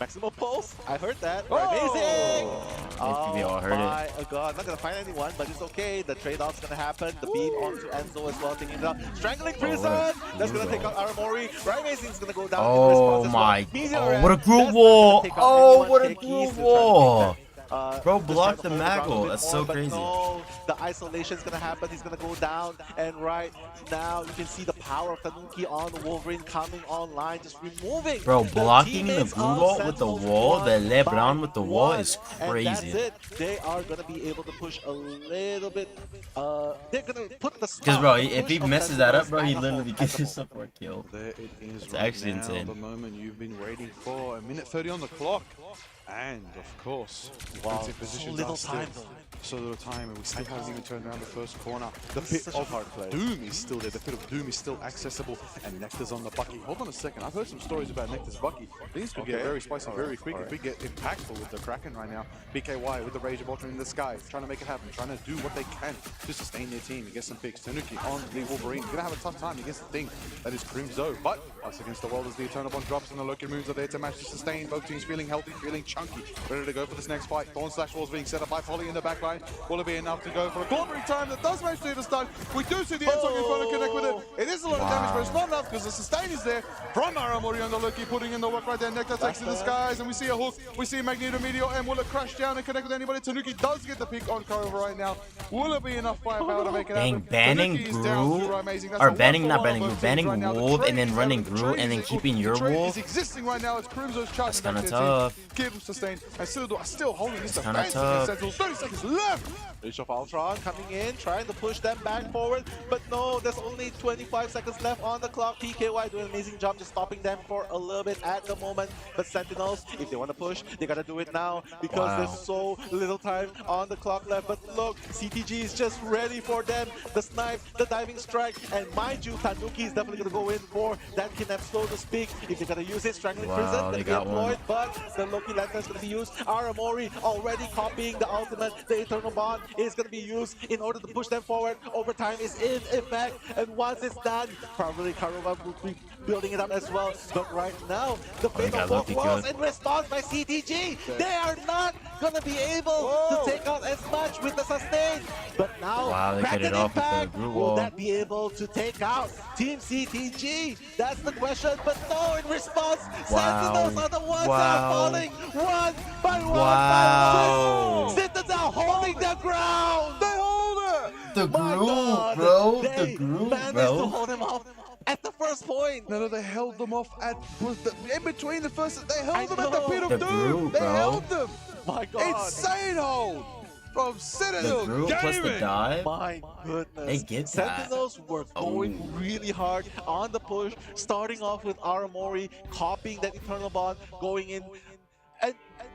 Maximum Pulse, I heard that. Oh! Amazing! We all heard it. My god, not gonna find anyone, but it's okay. The trade-off's gonna happen. The beam onto Enzo as well, taking it out. Strangling Prison! That's gonna take out Aramori. Right Amazing's gonna go down. in Oh response as my! well. Meteor Oh, Red, what a that's group not wall! gonna take out Oh, anyone. what a Keki's group still trying to wall! take that, Bro just blocked trying the to hold ground a Maggle. bit That's more, so but crazy. No, the isolation's gonna happen. He's gonna go down, and right now you can see the power of Tanuki on the Wolverine coming online, just removing. Bro, the blocking the teammates glue of wall with the Sentinels wall, the one LeBron by with the wall one. is And that's crazy. it. They are gonna be able to push a little bit. They're gonna put the Because bro, if push he of messes that up, Sentinels bro, he at literally home gets at the his support kill. There it is. It's right actually now, insane. The moment you've been waiting for. A minute 30 on the clock. And of course, defensive so positions little are still, time though. so little time, and we still haven't even turned around the first corner. The This is pit such a of hard play. Doom is still there. The pit of Doom is still accessible, and Nectar's on the Bucky. Hold on a second. I've heard some stories about Nectar's Bucky. Things could get Okay. very spicy very quick if we get impactful with the Kraken right now. BKY with the Rage of Ultron in the sky, trying to make it happen, trying to do what they can to sustain their team against some picks. Tanuki on the Wolverine, gonna have a tough time against the thing that is Crimzo, but us against the world as the Eternal Bond drops and the Loki moons are there to match to sustain. Both teams feeling healthy, feeling chunky, ready to go for this next fight. Thorn Slash Walls being set up by Folly in the backline. Will it be enough to go for a glimmering time that does manage to hit a stun? We do see the Enzo in front to connect with it. It is a lot of damage, but it's not enough because the sustain is there from Aramori on the Loki, putting in the work right there. Nectar takes to the skies, and we see a hook. We see Magneto Meteor, and will it crash down and connect with anybody? Tanuki does get the pick on Kurova right now. Will it be enough firepower to make it Dang, happen? banning Tanuki is down Gru, through Amazing. That's or a banning, not 1-for-1 banning on Gru, both banning teams right now. The Wolf, trade and then is running there, but the Gru, trade and then is- keeping the your trade Wolf. is existing right now. It's Crimzo's charging kinda back to their tough. team. Give him sustain, and Citadel are still holding this kinda defense tough. against Sentinels. 30 seconds left. Rage of Ultron coming in, trying to push them back forward, but no, there's only 25 seconds left on the clock. PKY doing an amazing job just stopping them for a little bit at the moment, but Sentinels, if they want to push, they gotta do it now because Wow. there's so little time on the clock left. But look, CTG is just ready for them. The snipe, the diving strike, and mind you, Tanuki is definitely gonna go in for that kidnap, so to speak. If they're gonna use it, Strangling Wow, Prison, they gonna be got one. employed, but the Loki Lantern is going to be used. Aramori already copying the ultimate. The Eternal Bond is going to be used in order to push them forward. Overtime is in effect, and once it's done, probably Kurova will be building it up as well. But right now, the fate got of both Loki worlds killed. in response by CTG. They are not going to be able to take out as much with the sustain. But now, Wow, they Kraken get it off with the Impact, Gru will wall. that be able to take out Team CTG? That's the question. But no, in response, Wow. Sentinels are the ones that Wow. are falling one by one Wow. by one. Citadel holding the ground. They hold it. The My Gru, God, bro. they The Gru, managed to bro. hold him off at the first point. No, they held them off at in between the first. They held I them at the know. pit of The doom. Gru, They bro. held them. My God. Insane hold. from The Citadel group plus the Gaming. dive. My goodness. They get that. Sentinels were going really hard on the push, starting off with Aramori, copying that Eternal Bond, going in.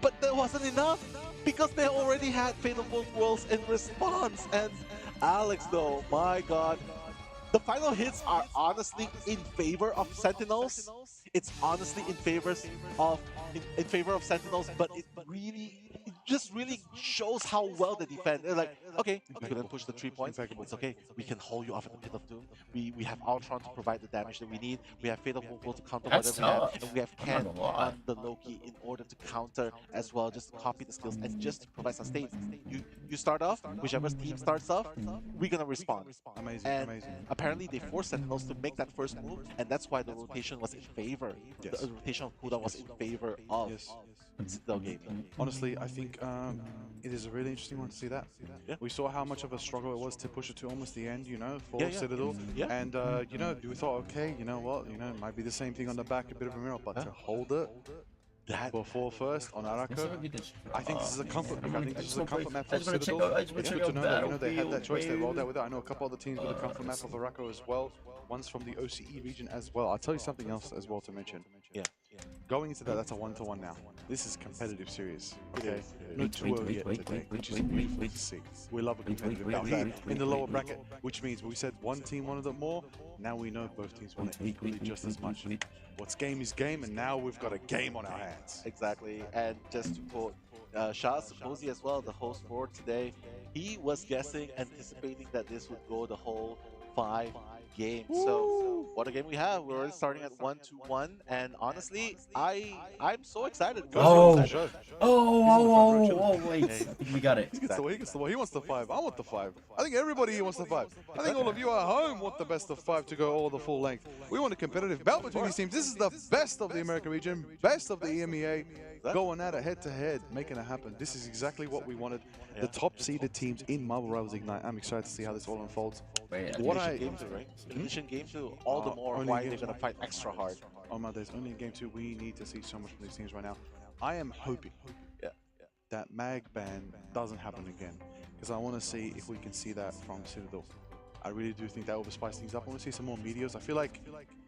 But that wasn't enough because they already had Fate of Both Worlds in response. And Alex, though, my god. The final hits are honestly in favor of Sentinels. It's honestly in favor of Sentinels, but it just really shows how well they defend. They're like, okay, we couldn't push the 3 points. It's okay. We can hold you off at the Pit of Doom. We have Ultron to provide the damage that we need. We have Fate of Wolf to counter That's whatever we have. tough. And we have I'm Ken not gonna lie. on the Loki in order to counter as well, just to copy the skills and just to provide sustain. You start off, whichever team starts off, we're gonna respond. Amazing, And amazing. apparently they forced Sentinels to make that first move, and that's why the rotation was in favor. Yes. The rotation of cooldown was in favor of Yes. Citadel Gaming. Honestly, I think it is a really interesting one to see that. Yeah. We saw how much of a struggle it was to push it to almost the end, you know, for Yeah, yeah. Citadel. Yeah. And, you know, we thought, okay, you know what, you know, it might be the same thing on the back, a bit of a mirror, but to hold it before first on Arako, I think this is a comfort. I think this is a comfort map for Citadel. It's good to know that, you know, they had that choice. They rolled out with it. I know a couple other teams with a comfort map of Arako as well. One's from the OCE region as well. I'll tell you something else as well to mention. Yeah. Going into that, that's a 1-to-1 now. This is competitive series. Okay, is. not too early yet today, which is beautiful to see. We love a competitive game in the lower bracket, which means we said one team wanted it more. Now we know both teams want it equally just as much. What's game is game, and now we've got a game on our hands. Exactly. And just to quote Shah Supposi as well, the host for today, he was guessing, anticipating that this would go the whole 5 games. So what a game we have. We're already starting at 1-1, and honestly, I'm so excited. Oh. First show. Oh, wait. I think we got it. He gets the way. He gets the way. He wants the 5. I want the 5. I think everybody here wants the 5. I think all of you at home want the best of 5 to go all the full length. We want a competitive battle between these teams. This is the best of the American region, best of the EMEA, going at it head to head, making it happen. This is exactly what we wanted. The top seeded teams in Marvel Rivals Ignite. I'm excited to see how this all unfolds. Wait, What Game 2, right? Ignition Game 2, all the more only why Game they're 2. gonna fight extra hard. Oh my, there's only in game 2. We need to see so much from these teams right now. I am hoping that mag ban doesn't happen again, because I want to see if we can see that from Citadel. I really do think that will spice things up. I want to see some more meteors. I feel like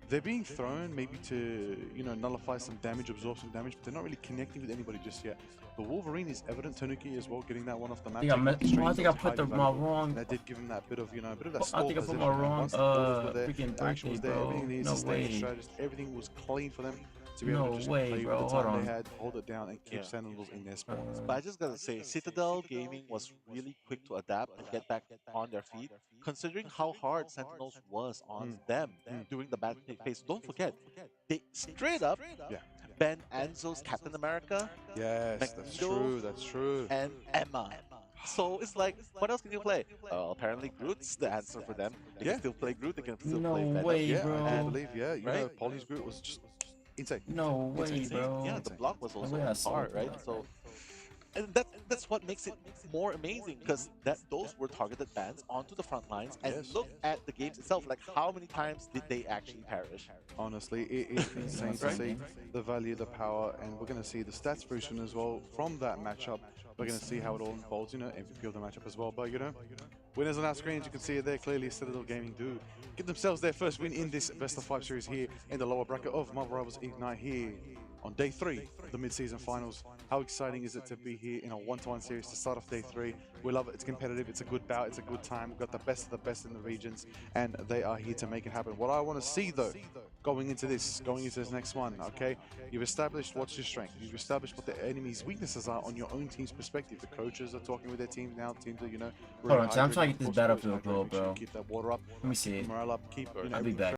they're being thrown maybe to, you know, nullify some damage, absorb some damage, but they're not really connecting with anybody just yet. The Wolverine is evident. Tanuki as well, getting that one off the map. I think I put my wrong. That did give him that bit of, you know, a bit of that I stall think I put position. my wrong, Once the balls were there, freaking the action was birthday, there, bro. everything needs No to stay way. strategist. Everything was clean for them to be able No to just way, play bro. with the Hold time on. they had, hold it down, and keep Sentinels in their spot. But I just gotta say, Citadel Gaming was really quick to adapt and get back on their feet, considering how hard Sentinels was on them during the bad phase. Don't forget, they straight up banned Enzo's Captain America Yes, that's Magneto, true, that's true. and Emma. So it's like, what else can you play? Apparently Groot's the answer for them. They can still play Groot, they can still No play Venom. way, Yeah, bro. I do believe, you know, Right? Polly's Groot was just insane. No It's way, insane. bro. Yeah, the block was also way I on saw par, it. right? So, and that's what makes it more amazing, because those were targeted bans onto the front lines. And Yes. look at the games itself, like how many times did they actually perish? Honestly, it is insane to see the value, the power, and we're going to see the stats version as well from that matchup. We're going to see how it all unfolds, you know, MVP of the matchup as well. But, you know, winners on our screens, you can see it there clearly. Citadel Gaming do get themselves their first win in this best of 5 series here in the lower bracket of Marvel Rivals Ignite here on day 3 of the mid-season finals. How exciting is it to be here in a 1-to-1 series to start off day 3? We love it. It's competitive. It's a good bout. It's a good time. We've got the best of the best in the regions, and they are here to make it happen. What I want to see, though, going into this next one, okay? You've established what's your strength. You've established what the enemy's weaknesses are on your own team's perspective. The coaches are talking with their teams now. Teams are, you know, Hold on, really Sam, I'm trying to hydrated. get this Of course, Battlefield always hydrated. goal, Make sure you bro. keep that water up. Let me see. Keep morale up. Keep, you know, I'll be back.